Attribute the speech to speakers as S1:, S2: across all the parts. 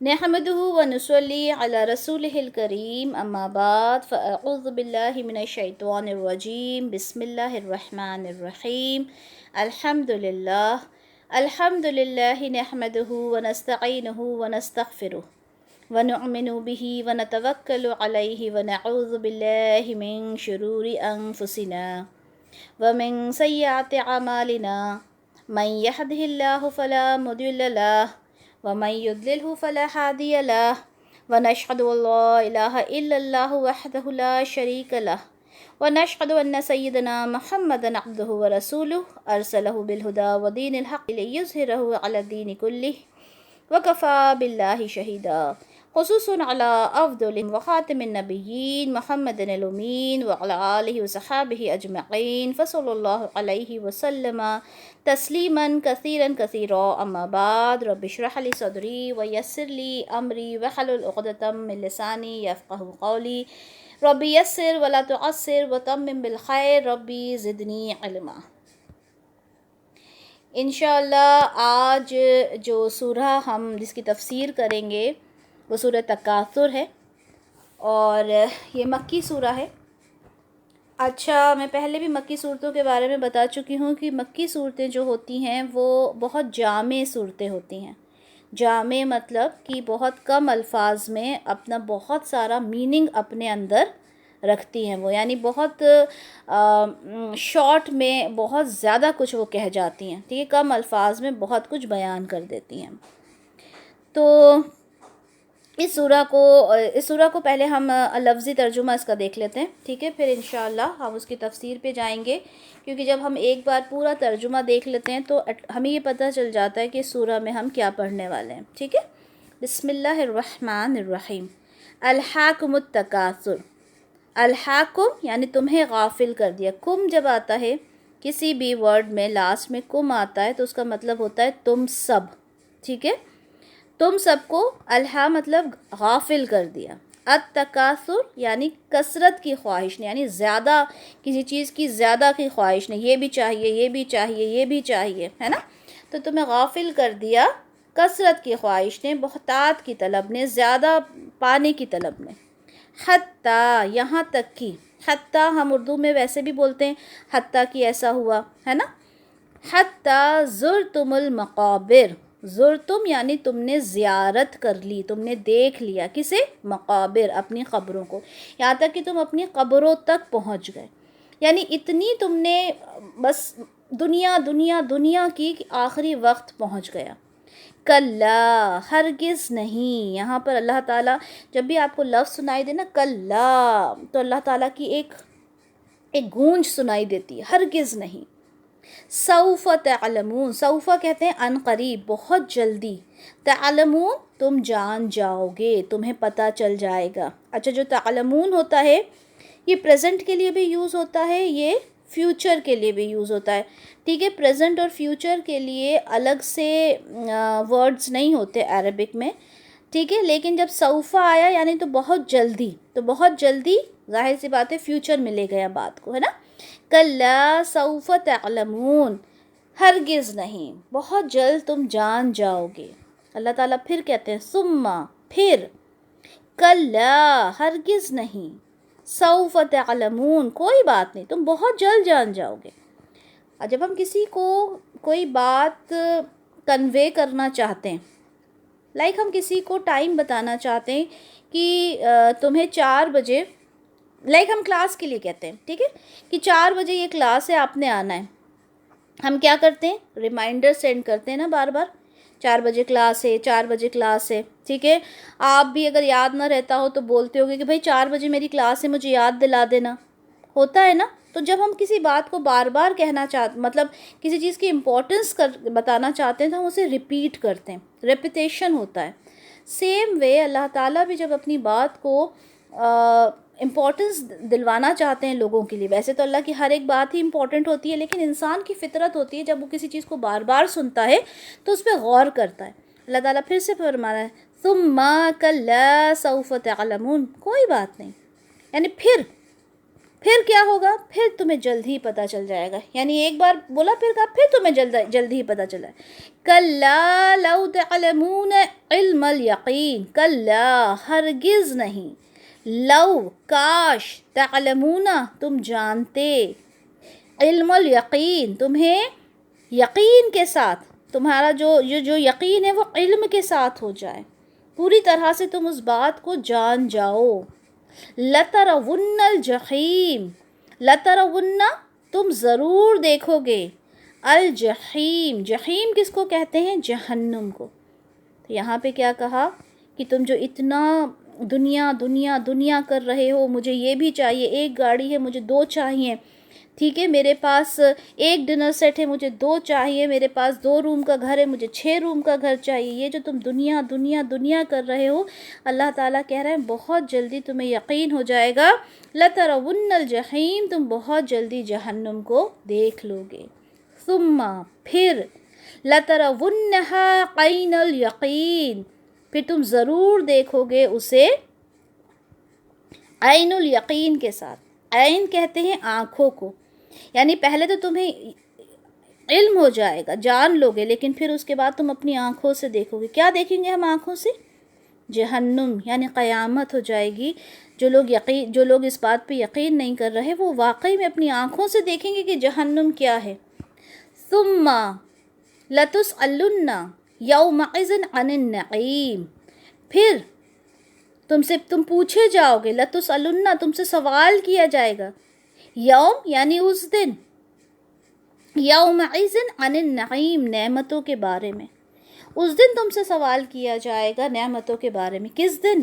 S1: نحمده ونصلي على رسوله الكريم أما بعد فأعوذ بالله من الشيطان الرجيم بسم الله الرحمن الرحيم الحمد لله نحمده ونستعينه ونستغفره ونؤمن به ونتوكل عليه ونعوذ بالله من شرور أنفسنا ومن سيئات أعمالنا من يهده الله فلا مضل له ومن يضلله فلا هادي له ونشهد أن لا إله إلا الله وحده لا شريك له ونشهد أن سيدنا محمدا عبده ورسوله أرسله بالهدى ودين الحق ليظهره على الدين كله وكفى بالله شهيدا خصوصا على أفضل وخاتم النبيين محمد الأمين وعلى آله وصحابه أجمعين فصلى الله عليه وسلم تسليما كثيرا كثيرا أما بعد رب اشرح لي صدري ويسر لي أمري واحلل عقدة من لساني يفقه قولي ربي يسر ولا تعسر وتمم بالخير ربي زدني علما۔ انشاءاللہ آج جو سورہ ہم جس کی تفسیر کریں گے وہ سورہ تکاثر ہے اور یہ مکی سورہ ہے۔ اچھا، میں پہلے بھی مکی صورتوں کے بارے میں بتا چکی ہوں کہ مکی صورتیں جو ہوتی ہیں وہ بہت جامع صورتیں ہوتی ہیں۔ جامع مطلب کہ بہت کم الفاظ میں اپنا بہت سارا میننگ اپنے اندر رکھتی ہیں وہ، یعنی بہت شارٹ میں بہت زیادہ کچھ وہ کہہ جاتی ہیں، ٹھیک ہے، کم الفاظ میں بہت کچھ بیان کر دیتی ہیں۔ تو اس سورہ کو پہلے ہم لفظی ترجمہ اس کا دیکھ لیتے ہیں، ٹھیک ہے، پھر انشاءاللہ ہم اس کی تفسیر پہ جائیں گے، کیونکہ جب ہم ایک بار پورا ترجمہ دیکھ لیتے ہیں تو ہمیں یہ پتہ چل جاتا ہے کہ اس سورہ میں ہم کیا پڑھنے والے ہیں، ٹھیک ہے۔ بسم اللہ الرحمن الرحیم۔ الحاکم التکاثر۔ الحاکم یعنی تمہیں غافل کر دیا۔ کم جب آتا ہے کسی بھی ورڈ میں لاسٹ میں کم آتا ہے تو اس کا مطلب ہوتا ہے تم سب، ٹھیک ہے، تم سب کو الہا مطلب غافل کر دیا۔ التکاثر یعنی کثرت کی خواہش نے، یعنی زیادہ کسی چیز کی زیادہ کی خواہش نے، یہ بھی چاہیے، یہ بھی چاہیے، یہ بھی چاہیے، ہے نا، تو تمہیں غافل کر دیا کثرت کی خواہش نے، بہتات کی طلب نے، زیادہ پانے کی طلب نے۔ حتیٰ یہاں تک کی، حتیٰ ہم اردو میں ویسے بھی بولتے ہیں حتیٰ کہ ایسا ہوا، ہے نا۔ حتیٰ زرتم المقابر۔ زرتم یعنی تم نے زیارت کر لی، تم نے دیکھ لیا، کسے؟ مقابر، اپنی قبروں کو، یہاں تک کہ تم اپنی قبروں تک پہنچ گئے، یعنی اتنی تم نے بس دنیا دنیا دنیا کی کہ آخری وقت پہنچ گیا۔ کلا، ہرگز نہیں، یہاں پر اللہ تعالیٰ جب بھی آپ کو لفظ سنائی دے نا کلا، تو اللہ تعالیٰ کی ایک گونج سنائی دیتی ہے، ہرگز نہیں۔ سوف تعلمون، سوف کہتے ہیں ان قریب، بہت جلدی، تعلمون تم جان جاؤ گے، تمہیں پتہ چل جائے گا۔ اچھا، جو تعلمون ہوتا ہے یہ پریزنٹ کے لیے بھی یوز ہوتا ہے، یہ فیوچر کے لیے بھی یوز ہوتا ہے، ٹھیک ہے، پریزنٹ اور فیوچر کے لیے الگ سے ورڈز نہیں ہوتے عربک میں، ٹھیک ہے، لیکن جب سوف آیا یعنی تو بہت جلدی، تو بہت جلدی ظاہر سی بات ہے فیوچر میں لے گیا بات کو، ہے نا۔ کلا سوف تعلمون، ہرگز نہیں، بہت جلد تم جان جاؤ گے۔ اللہ تعالیٰ پھر کہتے ہیں ثم، پھر، کلا ہرگز نہیں، سوف تعلمون کوئی بات نہیں، تم بہت جلد جان جاؤ گے۔ اور جب ہم کسی کو کوئی بات کنوے کرنا چاہتے ہیں، لائک ہم کسی کو ٹائم بتانا چاہتے ہیں کہ تمہیں 4 بجے، لائک ہم کلاس کے لیے کہتے ہیں، ٹھیک ہے، کہ 4 بجے یہ کلاس ہے، آپ نے آنا ہے، ہم کیا کرتے ہیں؟ ریمائنڈر سینڈ کرتے ہیں نا بار بار، 4 بجے کلاس ہے، 4 بجے کلاس ہے، ٹھیک ہے، آپ بھی اگر یاد نہ رہتا ہو تو بولتے ہوگے کہ بھائی 4 بجے میری کلاس ہے، مجھے یاد دلا دینا، ہوتا ہے نا۔ تو جب ہم کسی بات کو بار بار کہنا چاہتے، مطلب کسی چیز کی امپورٹنس بتانا چاہتے ہیں تو ہم اسے ریپیٹ کرتے ہیں، ریپیٹیشن ہوتا ہے۔ سیم وے اللہ تعالیٰ بھی جب اپنی بات کو امپورٹنس دلوانا چاہتے ہیں لوگوں کے لیے، ویسے تو اللہ کی ہر ایک بات ہی امپورٹنٹ ہوتی ہے، لیکن انسان کی فطرت ہوتی ہے جب وہ کسی چیز کو بار بار سنتا ہے تو اس پہ غور کرتا ہے۔ اللہ تعالیٰ پھر سے فرما رہا ہے ثم کلا سوف تعلمون، کوئی بات نہیں، یعنی پھر پھر کیا ہوگا؟ پھر تمہیں جلد ہی پتہ چل جائے گا. یعنی ایک بار بولا پھر کہا پھر تمہیں جلد ہی پتہ چلا. کلا لو تعلمون علم الیقین، کلا ہرگز نہیں، لو کاش، تعلمون تم جانتے، علم الیقین تمہیں یقین کے ساتھ، تمہارا جو یقین ہے وہ علم کے ساتھ ہو جائے، پوری طرح سے تم اس بات کو جان جاؤ. لَتَرَوُنَّ الْجَحِيمَ، لَتَرَوُنَّ تم ضرور دیکھو گے، الجحیم، جحیم کس کو کہتے ہیں؟ جہنم کو. تو یہاں پہ کیا کہا کہ تم جو اتنا دنیا دنیا دنیا کر رہے ہو، مجھے یہ بھی چاہیے، ایک گاڑی ہے مجھے 2 چاہیے، ٹھیک ہے، میرے پاس ایک ڈنر سیٹ ہے مجھے 2 چاہیے، میرے پاس 2 روم کا گھر ہے مجھے 6 روم کا گھر چاہیے. یہ جو تم دنیا دنیا دنیا کر رہے ہو، اللہ تعالیٰ کہہ رہے ہیں بہت جلدی تمہیں یقین ہو جائے گا. لَتَرَوُنَّ الْجَحِيمَ، تم بہت جلدی جہنم کو دیکھ لو گے. ثم پھر، لَتَرَوُنَّهَا عَيْنَ الْيَقِينَ، پھر تم ضرور دیکھو گے اسے عین الیقین کے ساتھ. عین کہتے ہیں آنکھوں کو، یعنی پہلے تو تمہیں علم ہو جائے گا، جان لو گے، لیکن پھر اس کے بعد تم اپنی آنکھوں سے دیکھو گے. کیا دیکھیں گے ہم آنکھوں سے؟ جہنم، یعنی قیامت ہو جائے گی. جو لوگ اس بات پہ یقین نہیں کر رہے وہ واقعی میں اپنی آنکھوں سے دیکھیں گے کہ جہنم کیا ہے. ثم لَتُسْأَلُنَّ يَوْمَئِذٍ عَنِ النَّعِيمِ، پھر تم پوچھے جاؤ گے، لَتُسْأَلُنَّ تم سے سوال کیا جائے گا، یوم یعنی اس دن، یومئذ عن النعیم نعمتوں کے بارے میں، اس دن تم سے سوال کیا جائے گا نعمتوں کے بارے میں. کس دن؟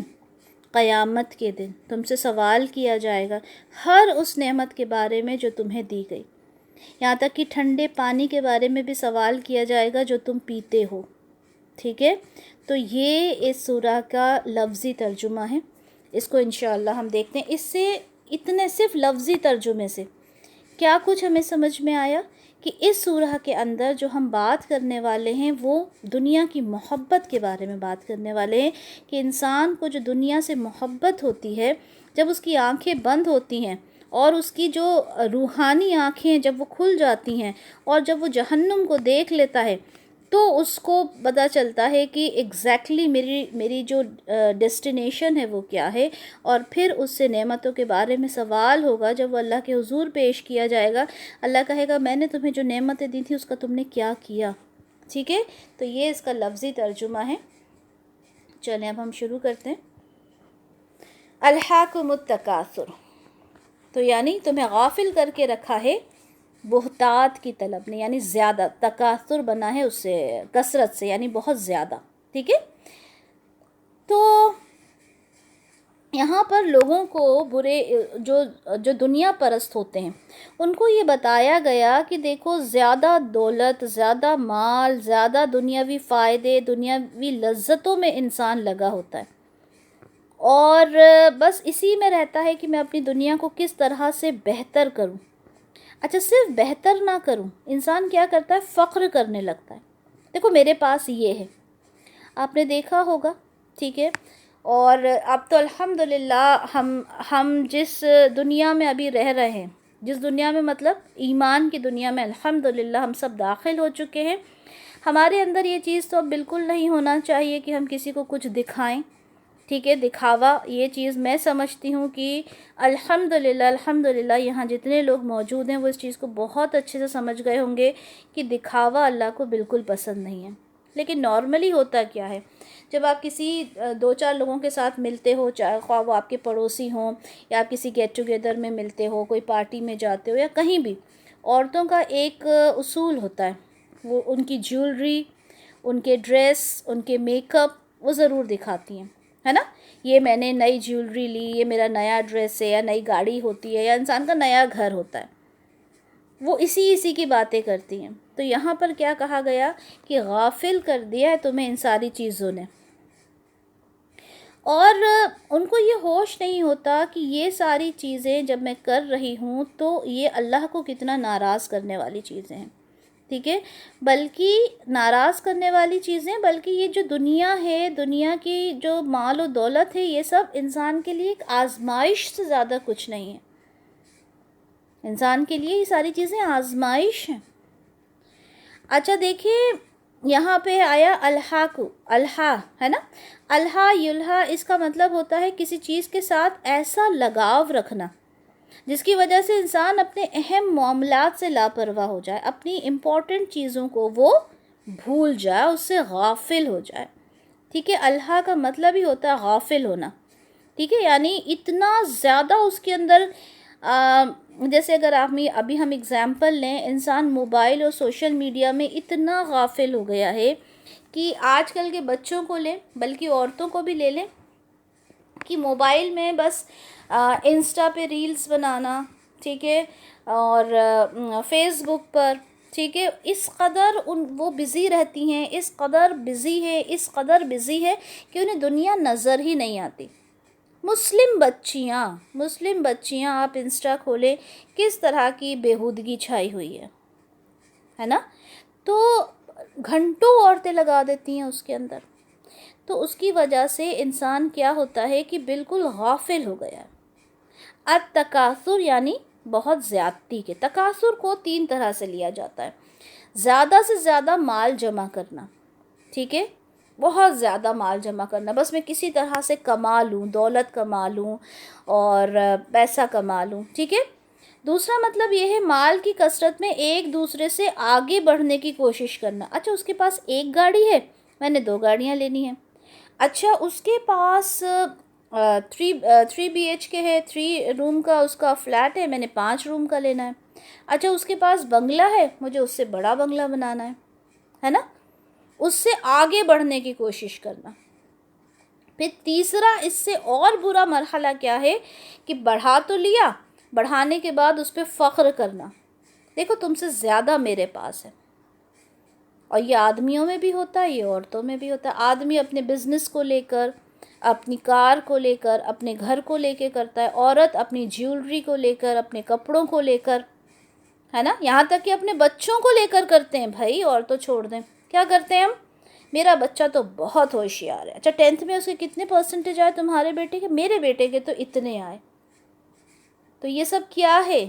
S1: قیامت کے دن تم سے سوال کیا جائے گا ہر اس نعمت کے بارے میں جو تمہیں دی گئی. یہاں تک کہ ٹھنڈے پانی کے بارے میں بھی سوال کیا جائے گا جو تم پیتے ہو. ٹھیک ہے، تو یہ اس سورہ کا لفظی ترجمہ ہے. اس کو انشاءاللہ ہم دیکھتے ہیں. اس سے اتنے صرف لفظی ترجمے سے کیا کچھ ہمیں سمجھ میں آیا کہ اس سورہ کے اندر جو ہم بات کرنے والے ہیں وہ دنیا کی محبت کے بارے میں بات کرنے والے ہیں، کہ انسان کو جو دنیا سے محبت ہوتی ہے، جب اس کی آنکھیں بند ہوتی ہیں اور اس کی جو روحانی آنکھیں جب وہ کھل جاتی ہیں اور جب وہ جہنم کو دیکھ لیتا ہے تو اس کو پتہ چلتا ہے کہ ایگزیکٹلی میری جو ڈیسٹینیشن ہے وہ کیا ہے. اور پھر اس سے نعمتوں کے بارے میں سوال ہوگا جب وہ اللہ کے حضور پیش کیا جائے گا. اللہ کہے گا میں نے تمہیں جو نعمتیں دی تھیں اس کا تم نے کیا کیا. ٹھیک ہے، تو یہ اس کا لفظی ترجمہ ہے. چلیں اب ہم شروع کرتے ہیں. الہاکم التکاثر، تو یعنی تمہیں غافل کر کے رکھا ہے بہتات کی طلب نے، یعنی زیادہ، تکاثر بنا ہے اس سے کثرت سے، یعنی بہت زیادہ. ٹھیک ہے، تو یہاں پر لوگوں کو برے جو دنیا پرست ہوتے ہیں ان کو یہ بتایا گیا کہ دیکھو زیادہ دولت، زیادہ مال، زیادہ دنیاوی فائدے، دنیاوی لذتوں میں انسان لگا ہوتا ہے اور بس اسی میں رہتا ہے کہ میں اپنی دنیا کو کس طرح سے بہتر کروں. اچھا، صرف بہتر نہ کروں، انسان کیا کرتا ہے؟ فخر کرنے لگتا ہے. دیکھو میرے پاس یہ ہے، آپ نے دیکھا ہوگا. ٹھیک ہے، اور اب تو الحمدللہ ہم جس دنیا میں ابھی رہ رہے ہیں، جس دنیا میں مطلب ایمان کی دنیا میں الحمدللہ ہم سب داخل ہو چکے ہیں. ہمارے اندر یہ چیز تو اب بالکل نہیں ہونا چاہیے کہ ہم کسی کو کچھ دکھائیں. ٹھیک ہے، دکھاوا، یہ چیز میں سمجھتی ہوں کہ الحمدللہ یہاں جتنے لوگ موجود ہیں وہ اس چیز کو بہت اچھے سے سمجھ گئے ہوں گے کہ دکھاوا اللہ کو بالکل پسند نہیں ہے. لیکن نارملی ہوتا کیا ہے، جب آپ کسی 2-4 لوگوں کے ساتھ ملتے ہو، چاہے خواہ وہ آپ کے پڑوسی ہوں یا آپ کسی گیٹ ٹوگیدر میں ملتے ہو، کوئی پارٹی میں جاتے ہو یا کہیں بھی، عورتوں کا ایک اصول ہوتا ہے، وہ ان کی جیولری، ان کے ڈریس، ان کے میک اپ وہ ضرور دکھاتی ہیں، ہے نا. یہ میں نے نئی جیولری لی، یہ میرا نیا ڈریس ہے، یا نئی گاڑی ہوتی ہے، یا انسان کا نیا گھر ہوتا ہے، وہ اسی کی باتیں کرتی ہیں. تو یہاں پر کیا کہا گیا کہ غافل کر دیا ہے تمہیں ان ساری چیزوں نے، اور ان کو یہ ہوش نہیں ہوتا کہ یہ ساری چیزیں جب میں کر رہی ہوں تو یہ اللہ کو کتنا ناراض کرنے والی چیزیں ہیں. ٹھیک ہے، بلکہ ناراض کرنے والی چیزیں، بلکہ یہ جو دنیا ہے، دنیا کی جو مال و دولت ہے، یہ سب انسان کے لیے ایک آزمائش سے زیادہ کچھ نہیں ہے. انسان کے لیے یہ ساری چیزیں آزمائش ہیں. اچھا دیکھیے یہاں پہ آیا الحاق، الحا ہے نا، الحا یلحا، اس کا مطلب ہوتا ہے کسی چیز کے ساتھ ایسا لگاؤ رکھنا جس کی وجہ سے انسان اپنے اہم معاملات سے لاپرواہ ہو جائے، اپنی امپورٹنٹ چیزوں کو وہ بھول جائے، اس سے غافل ہو جائے. ٹھیک ہے، الحا کا مطلب ہی ہوتا ہے غافل ہونا. ٹھیک ہے، یعنی اتنا زیادہ اس کے اندر جیسے اگر ابھی ہم اگزامپل لیں، انسان موبائل اور سوشل میڈیا میں اتنا غافل ہو گیا ہے کہ آج کل کے بچوں کو لیں بلکہ عورتوں کو بھی لے لیں کہ موبائل میں بس انسٹا پہ ریلز بنانا، ٹھیک ہے، اور فیس بک پر، ٹھیک ہے، اس قدر وہ بزی رہتی ہیں، اس قدر بزی ہے کہ انہیں دنیا نظر ہی نہیں آتی. مسلم بچیاں آپ انسٹا کھولیں کس طرح کی بےہودگی چھائی ہوئی ہے نا، تو گھنٹوں عورتیں لگا دیتی ہیں اس کے اندر. تو اس کی وجہ سے انسان کیا ہوتا ہے کہ بالکل غافل ہو گیا ہے. التکاثر یعنی بہت زیادتی کے. تکاثر کو 3 طرح سے لیا جاتا ہے. زیادہ سے زیادہ مال جمع کرنا، ٹھیک ہے، بہت زیادہ مال جمع کرنا، بس میں کسی طرح سے کما لوں، دولت کما لوں اور پیسہ کما لوں، ٹھیک ہے. دوسرا مطلب یہ ہے مال کی کثرت میں ایک دوسرے سے آگے بڑھنے کی کوشش کرنا. اچھا اس کے پاس ایک گاڑی ہے، میں نے 2 گاڑیاں لینی ہیں. اچھا اس کے پاس 3 BHK ہے، 3 روم کا اس کا فلیٹ ہے، میں نے 5 روم کا لینا ہے. اچھا اس کے پاس بنگلہ ہے، مجھے اس سے بڑا بنگلہ بنانا ہے نا، اس سے آگے بڑھنے کی کوشش کرنا. پھر تیسرا اس سے اور برا مرحلہ کیا ہے کہ بڑھا تو لیا، بڑھانے کے بعد اس پہ فخر کرنا، دیکھو تم سے زیادہ میرے پاس ہے. اور یہ آدمیوں میں بھی ہوتا ہے، یہ عورتوں میں بھی ہوتا ہے. آدمی اپنے بزنس کو لے کر، اپنی کار کو لے کر، اپنے گھر کو لے کے کرتا ہے. عورت اپنی جیولری کو لے کر، اپنے کپڑوں کو لے کر، ہے نا، یہاں تک کہ اپنے بچوں کو لے کر کرتے ہیں. بھائی اور تو چھوڑ دیں، کیا کرتے ہیں ہم، میرا بچہ تو بہت ہوشیار ہے. اچھا 10th میں اس کے کتنے پرسنٹیج آئے تمہارے بیٹے کے؟ میرے بیٹے کے تو اتنے آئے. تو یہ سب کیا ہے،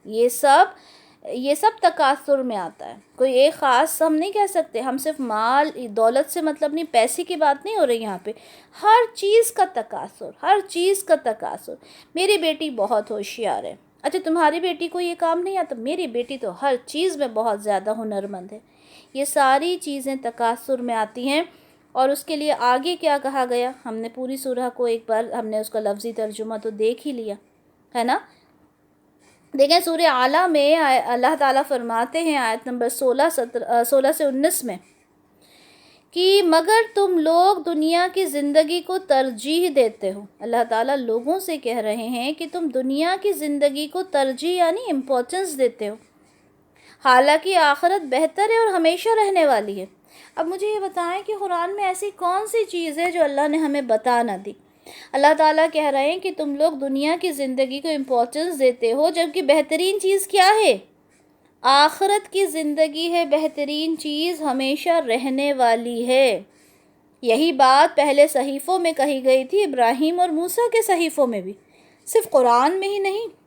S1: یہ سب تکاثر میں آتا ہے. کوئی ایک خاص ہم نہیں کہہ سکتے، ہم صرف مال دولت سے مطلب نہیں، پیسے کی بات نہیں ہو رہی یہاں پہ، ہر چیز کا تکاثر. میری بیٹی بہت ہوشیار ہے. اچھا تمہاری بیٹی کو یہ کام نہیں آتا؟ میری بیٹی تو ہر چیز میں بہت زیادہ ہنرمند ہے. یہ ساری چیزیں تکاثر میں آتی ہیں. اور اس کے لیے آگے کیا کہا گیا، ہم نے پوری سورہ کو ایک بار ہم نے اس کا لفظی ترجمہ تو دیکھ ہی لیا ہے نا. دیکھیں سورہ اعلیٰ میں اللہ تعالیٰ فرماتے ہیں آیت نمبر 16 سے 19 میں کہ مگر تم لوگ دنیا کی زندگی کو ترجیح دیتے ہو. اللہ تعالیٰ لوگوں سے کہہ رہے ہیں کہ تم دنیا کی زندگی کو ترجیح یعنی امپورٹنس دیتے ہو، حالانکہ آخرت بہتر ہے اور ہمیشہ رہنے والی ہے. اب مجھے یہ بتائیں کہ قرآن میں ایسی کون سی چیز ہے جو اللہ نے ہمیں بتا نہ دی. اللہ تعالیٰ کہہ رہے ہیں کہ تم لوگ دنیا کی زندگی کو امپورٹنس دیتے ہو، جبکہ بہترین چیز کیا ہے، آخرت کی زندگی ہے. بہترین چیز ہمیشہ رہنے والی ہے. یہی بات پہلے صحیفوں میں کہی گئی تھی، ابراہیم اور موسیٰ کے صحیفوں میں بھی، صرف قرآن میں ہی نہیں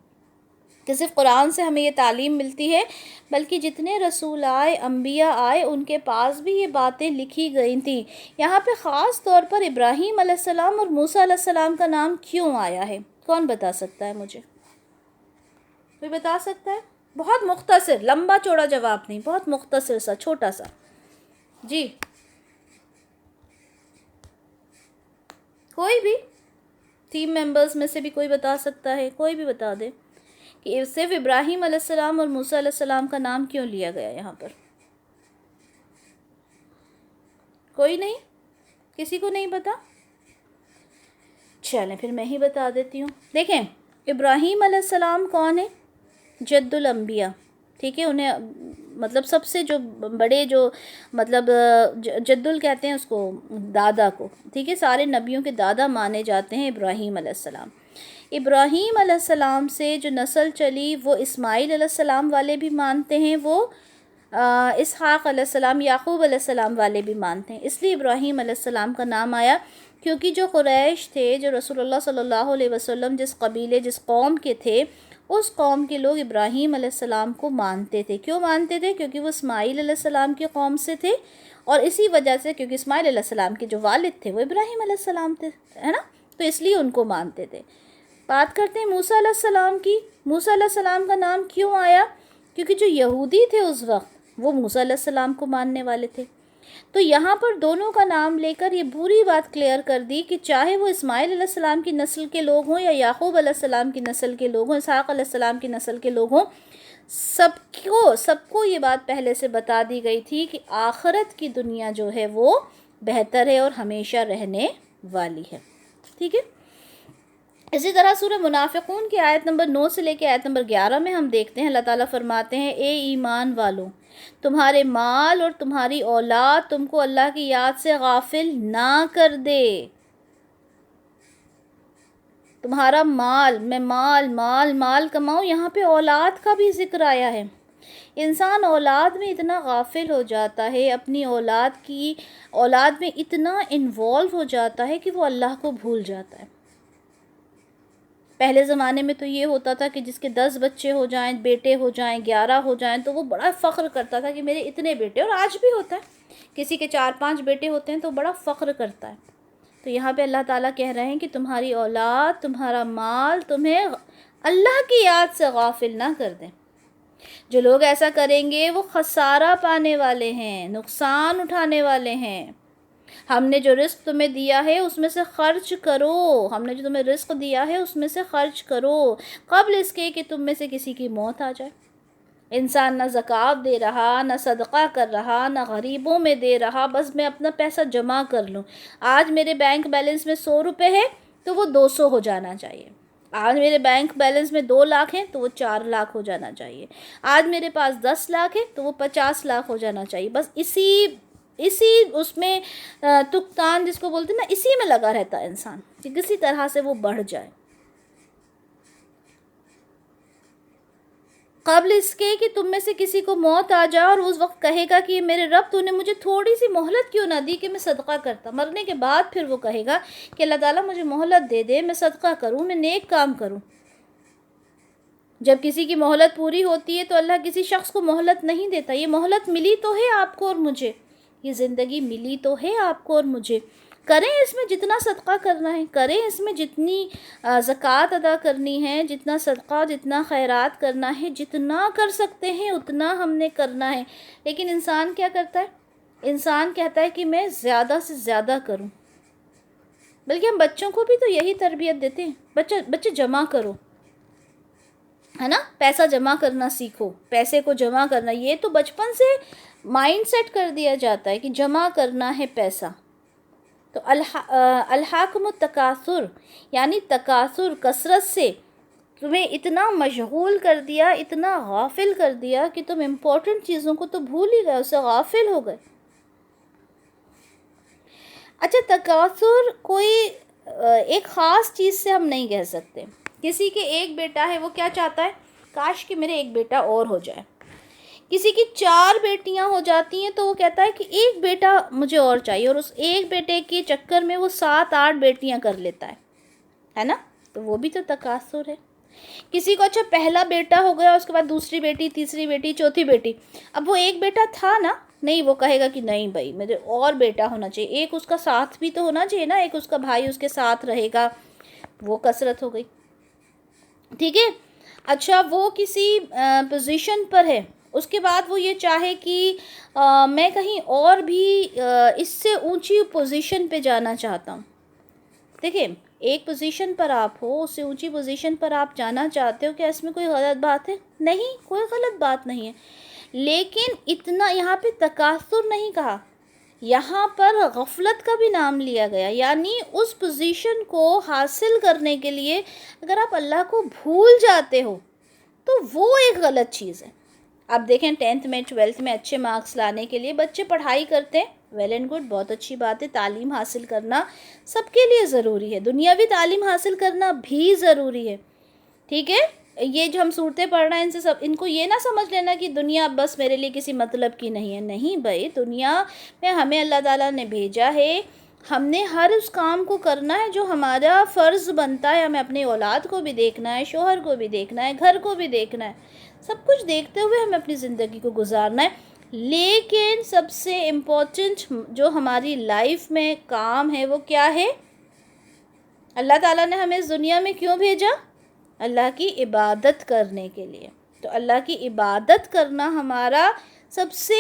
S1: کہ صرف قرآن سے ہمیں یہ تعلیم ملتی ہے، بلکہ جتنے رسول آئے، انبیاء آئے، ان کے پاس بھی یہ باتیں لکھی گئی تھیں. یہاں پہ خاص طور پر ابراہیم علیہ السلام اور موسیٰ علیہ السلام کا نام کیوں آیا ہے؟ کون بتا سکتا ہے مجھے؟ کوئی بتا سکتا ہے؟ بہت مختصر، لمبا چوڑا جواب نہیں، بہت مختصر سا، چھوٹا سا. جی کوئی بھی ٹیم ممبرز میں سے بھی کوئی بتا سکتا ہے، کوئی بھی بتا دے کہ صرف ابراہیم علیہ السلام اور موسیٰ علیہ السلام کا نام کیوں لیا گیا یہاں پر؟ کوئی نہیں؟ کسی کو نہیں پتا؟ چلیں پھر میں ہی بتا دیتی ہوں. دیکھیں ابراہیم علیہ السلام کون ہے؟ جد الانبیاء، ٹھیک ہے. انہیں مطلب سب سے جو بڑے جو مطلب جد کہتے ہیں اس کو، دادا کو، ٹھیک ہے. سارے نبیوں کے دادا مانے جاتے ہیں ابراہیم علیہ السلام. ابراہیم علیہ السلام سے جو نسل چلی وہ اسماعیل علیہ السلام والے بھی مانتے ہیں، وہ اسحاق علیہ السلام، یعقوب علیہ السلام والے بھی مانتے ہیں. اس لیے ابراہیم علیہ السلام کا نام آیا کیونکہ جو قریش تھے، جو رسول اللہ صلی اللہ علیہ وسلم جس قبیلے جس قوم کے تھے، اس قوم کے لوگ ابراہیم علیہ السلام کو مانتے تھے. کیوں مانتے تھے؟ کیونکہ وہ اسماعیل علیہ السلام کی قوم سے تھے، اور اسی وجہ سے کیونکہ اسماعیل علیہ السلام کے جو والد تھے وہ ابراہیم علیہ السلام تھے، ہے نا، تو اس لیے ان کو مانتے تھے. بات کرتے ہیں موسیٰ علیہ السلام کی. موسیٰ علیہ السلام کا نام کیوں آیا؟ کیونکہ جو یہودی تھے اس وقت وہ موسیٰ علیہ السلام کو ماننے والے تھے. تو یہاں پر دونوں کا نام لے کر یہ پوری بات کلیئر کر دی کہ چاہے وہ اسماعیل علیہ السلام کی نسل کے لوگ ہوں یا یعقوب علیہ السلام کی نسل کے لوگ ہوں، اسحاق علیہ السلام کی نسل کے لوگ ہوں، سب کو یہ بات پہلے سے بتا دی گئی تھی کہ آخرت کی دنیا جو ہے وہ بہتر ہے اور ہمیشہ رہنے والی ہے. ٹھیک ہے. اسی طرح سورہ منافقون کی آیت نمبر 9 سے لے کے آیت نمبر 11 میں ہم دیکھتے ہیں اللہ تعالیٰ فرماتے ہیں اے ایمان والو، تمہارے مال اور تمہاری اولاد تم کو اللہ کی یاد سے غافل نہ کر دے. تمہارا مال، میں مال کماؤں، یہاں پہ اولاد کا بھی ذکر آیا ہے. انسان اولاد میں اتنا غافل ہو جاتا ہے، اپنی اولاد میں اتنا انوالو ہو جاتا ہے کہ وہ اللہ کو بھول جاتا ہے. پہلے زمانے میں تو یہ ہوتا تھا کہ جس کے 10 بچے ہو جائیں، بیٹے ہو جائیں، 11 ہو جائیں، تو وہ بڑا فخر کرتا تھا کہ میرے اتنے بیٹے. اور آج بھی ہوتا ہے، کسی کے 4-5 بیٹے ہوتے ہیں تو بڑا فخر کرتا ہے. تو یہاں پہ اللہ تعالیٰ کہہ رہے ہیں کہ تمہاری اولاد، تمہارا مال تمہیں اللہ کی یاد سے غافل نہ کر دیں. جو لوگ ایسا کریں گے وہ خسارہ پانے والے ہیں، نقصان اٹھانے والے ہیں. ہم نے جو رزق تمہیں دیا ہے اس میں سے خرچ کرو، ہم نے جو تمہیں رزق دیا ہے اس میں سے خرچ کرو قبل اس کے کہ تم میں سے کسی کی موت آ جائے. انسان نہ زکوٰۃ دے رہا، نہ صدقہ کر رہا، نہ غریبوں میں دے رہا، بس میں اپنا پیسہ جمع کر لوں. آج میرے بینک بیلنس میں 100 روپے ہے تو وہ 200 ہو جانا چاہیے. آج میرے بینک بیلنس میں 2 لاکھ ہیں تو وہ 4 لاکھ ہو جانا چاہیے. آج میرے پاس 10 لاکھ ہے تو وہ 50 لاکھ ہو جانا چاہیے. بس اسی اس میں تکتان جس کو بولتے ہیں نا، اسی میں لگا رہتا ہے انسان کہ کسی طرح سے وہ بڑھ جائے. قبل اس کے کہ تم میں سے کسی کو موت آ جائے اور اس وقت کہے گا کہ میرے رب تو نے مجھے تھوڑی سی مہلت کیوں نہ دی کہ میں صدقہ کرتا. مرنے کے بعد پھر وہ کہے گا کہ اللہ تعالیٰ مجھے مہلت دے دے، میں صدقہ کروں، میں نیک کام کروں. جب کسی کی مہلت پوری ہوتی ہے تو اللہ کسی شخص کو مہلت نہیں دیتا. یہ مہلت ملی تو ہے آپ کو اور مجھے، یہ زندگی ملی تو ہے آپ کو اور مجھے. کریں اس میں جتنا صدقہ کرنا ہے، کریں اس میں جتنی زکوٰۃ ادا کرنی ہے، جتنا صدقہ، جتنا خیرات کرنا ہے، جتنا کر سکتے ہیں اتنا ہم نے کرنا ہے. لیکن انسان کیا کرتا ہے؟ انسان کہتا ہے کہ میں زیادہ سے زیادہ کروں. بلکہ ہم بچوں کو بھی تو یہی تربیت دیتے ہیں، بچے جمع کرو، ہے نا، پیسہ جمع کرنا سیکھو، پیسے کو جمع کرنا. یہ تو بچپن سے مائنڈ سیٹ کر دیا جاتا ہے کہ جمع کرنا ہے پیسہ. تو الحاکم التکاثر، یعنی تکاثر، کثرت سے تمہیں اتنا مشغول کر دیا، اتنا غافل کر دیا کہ تم امپورٹنٹ چیزوں کو تو بھول ہی گئے، اس سے غافل ہو گئے. اچھا، تکاثر کوئی ایک خاص چیز سے ہم نہیں کہہ سکتے. کسی کے ایک بیٹا ہے، وہ کیا چاہتا ہے؟ کاش کہ میرے ایک بیٹا اور ہو جائے. کسی کی 4 بیٹیاں ہو جاتی ہیں تو وہ کہتا ہے کہ ایک بیٹا مجھے اور چاہیے، اور اس ایک بیٹے کے چکر میں وہ 7-8 بیٹیاں کر لیتا ہے نا. تو وہ بھی تو تکاثر ہے. کسی کو اچھا پہلا بیٹا ہو گیا، اس کے بعد دوسری بیٹی، تیسری بیٹی، چوتھی بیٹی. اب وہ ایک بیٹا تھا نا، نہیں، وہ کہے گا کہ نہیں بھائی مجھے اور بیٹا ہونا چاہیے، ایک اس کا ساتھ بھی تو ہونا چاہیے نا، ایک اس کا بھائی اس کے ساتھ رہے گا. وہ کثرت ہو گئی. ٹھیک ہے. اچھا، وہ کسی پوزیشن پر ہے، اس کے بعد وہ یہ چاہے کہ میں کہیں اور بھی اس سے اونچی پوزیشن پہ جانا چاہتا ہوں. دیکھیں، ایک پوزیشن پر آپ ہو، اس سے اونچی پوزیشن پر آپ جانا چاہتے ہو، کیا اس میں کوئی غلط بات ہے؟ نہیں، کوئی غلط بات نہیں ہے. لیکن اتنا یہاں پہ تکاثر نہیں کہا، یہاں پر غفلت کا بھی نام لیا گیا. یعنی اس پوزیشن کو حاصل کرنے کے لیے اگر آپ اللہ کو بھول جاتے ہو تو وہ ایک غلط چیز ہے. آپ دیکھیں 10th میں 12th میں اچھے مارکس لانے کے لیے بچے پڑھائی کرتے ہیں، ویل اینڈ گڈ، بہت اچھی بات ہے. تعلیم حاصل کرنا سب کے لیے ضروری ہے، دنیاوی تعلیم حاصل کرنا بھی ضروری ہے. ٹھیک ہے. یہ جو ہم صورتیں پڑھ رہے ہیں ان کو یہ نہ سمجھ لینا کہ دنیا بس میرے لیے کسی مطلب کی نہیں ہے. نہیں بھائی، دنیا میں ہمیں اللہ تعالیٰ نے بھیجا ہے ہم نے ہر اس کام کو کرنا ہے جو ہمارا فرض بنتا ہے. ہمیں اپنی اولاد کو بھی دیکھنا ہے, شوہر کو بھی دیکھنا ہے, گھر کو بھی دیکھنا ہے, سب کچھ دیکھتے ہوئے ہمیں اپنی زندگی کو گزارنا ہے. لیکن سب سے امپورٹنٹ جو ہماری لائف میں کام ہے وہ کیا ہے؟ اللہ تعالیٰ نے ہمیں اس دنیا میں کیوں بھیجا؟ اللہ کی عبادت کرنے کے لیے. تو اللہ کی عبادت کرنا ہمارا سب سے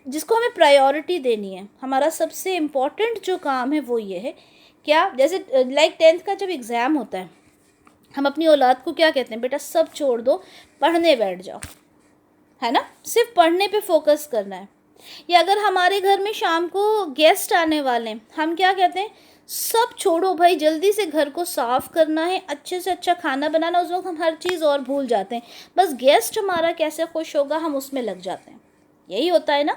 S1: جس کو ہمیں پرائیورٹی دینی ہے, ہمارا سب سے امپورٹنٹ جو کام ہے وہ یہ ہے. کیا؟ جیسے لائک 10th کا جب ایگزام ہوتا ہے, ہم اپنی اولاد کو کیا کہتے ہیں؟ بیٹا سب چھوڑ دو, پڑھنے بیٹھ جاؤ, ہے نا, صرف پڑھنے پہ فوکس کرنا ہے. یا اگر ہمارے گھر میں شام کو گیسٹ آنے والے ہیں, ہم کیا کہتے ہیں؟ سب چھوڑو بھائی, جلدی سے گھر کو صاف کرنا ہے, اچھے سے اچھا کھانا بنانا. اس وقت ہم ہر چیز اور بھول جاتے ہیں, بس گیسٹ ہمارا کیسے خوش ہوگا ہم اس میں لگ جاتے ہیں. یہی ہوتا ہے نا.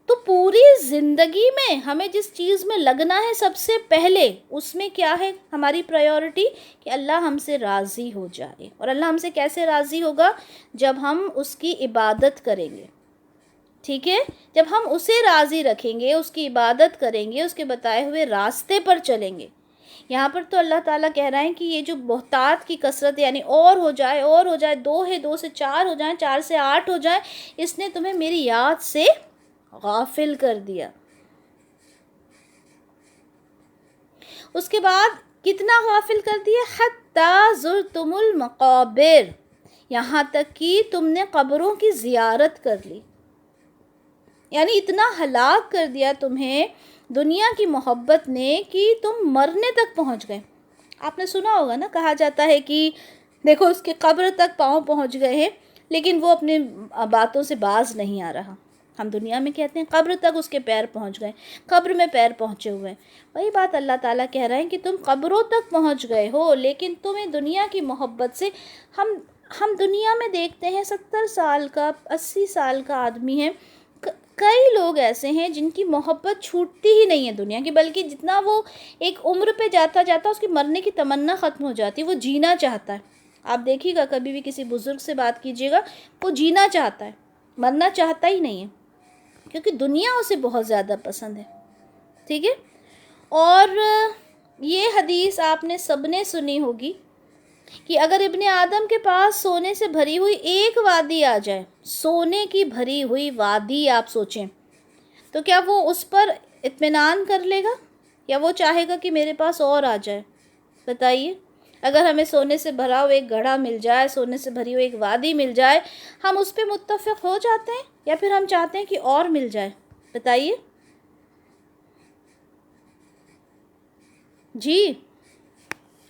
S1: تو پوری زندگی میں ہمیں جس چیز میں لگنا ہے سب سے پہلے, اس میں کیا ہے ہماری پرائیورٹی؟ کہ اللہ ہم سے راضی ہو جائے. اور اللہ ہم سے کیسے راضی ہوگا؟ جب ہم اس کی عبادت کریں گے. ٹھیک ہے, جب ہم اسے راضی رکھیں گے, اس کی عبادت کریں گے, اس کے بتائے ہوئے راستے پر چلیں گے. یہاں پر تو اللہ تعالیٰ کہہ رہے ہیں کہ یہ جو بہتات کی کثرت, یعنی اور ہو جائے, 2 ہے 2 سے 4 ہو جائیں, 4 سے 8 ہو جائیں, اس نے تمہیں میری یاد سے غافل کر دیا. اس کے بعد کتنا غافل کر دیا؟ حتی زرتم المقابر, یہاں تک کہ تم نے قبروں کی زیارت کر لی. یعنی اتنا ہلاک کر دیا تمہیں دنیا کی محبت نے کہ تم مرنے تک پہنچ گئے. آپ نے سنا ہوگا نا, کہا جاتا ہے کہ دیکھو اس کے قبر تک پاؤں پہنچ گئے ہیں, لیکن وہ اپنے باتوں سے باز نہیں آ رہا. ہم دنیا میں کہتے ہیں قبر تک اس کے پیر پہنچ گئے, قبر میں پیر پہنچے ہوئے ہیں. وہی بات اللہ تعالیٰ کہہ رہے ہیں کہ تم قبروں تک پہنچ گئے ہو, لیکن تمہیں دنیا کی محبت سے ہم دنیا میں دیکھتے ہیں 70 سال کا 80 سال کا آدمی ہے. کئی لوگ ایسے ہیں جن کی محبت چھوٹتی ہی نہیں ہے دنیا کی, بلکہ جتنا وہ ایک عمر پہ جاتا جاتا اس کی مرنے کی تمنا ختم ہو جاتی ہے. وہ جینا چاہتا ہے. آپ دیکھیے گا, کبھی بھی کسی بزرگ سے بات کیجیے گا, وہ جینا چاہتا ہے, مرنا چاہتا ہی نہیں ہے, کیونکہ دنیا اسے بہت زیادہ پسند ہے. ٹھیک ہے. اور یہ حدیث آپ نے سب نے سنی ہوگی کہ اگر ابن آدم کے پاس سونے سے بھری ہوئی ایک وادی آ جائے, سونے کی بھری ہوئی وادی آپ سوچیں, تو کیا وہ اس پر اطمینان کر لے گا, یا وہ چاہے گا کہ میرے پاس اور آ جائے؟ بتائیے. اگر ہمیں سونے سے بھرا ہوا ایک گڑھا مل جائے, سونے سے بھری ہوئی ایک وادی مل جائے, ہم اس پہ متفق ہو جاتے ہیں یا پھر ہم چاہتے ہیں کہ اور مل جائے؟ بتائیے. جی,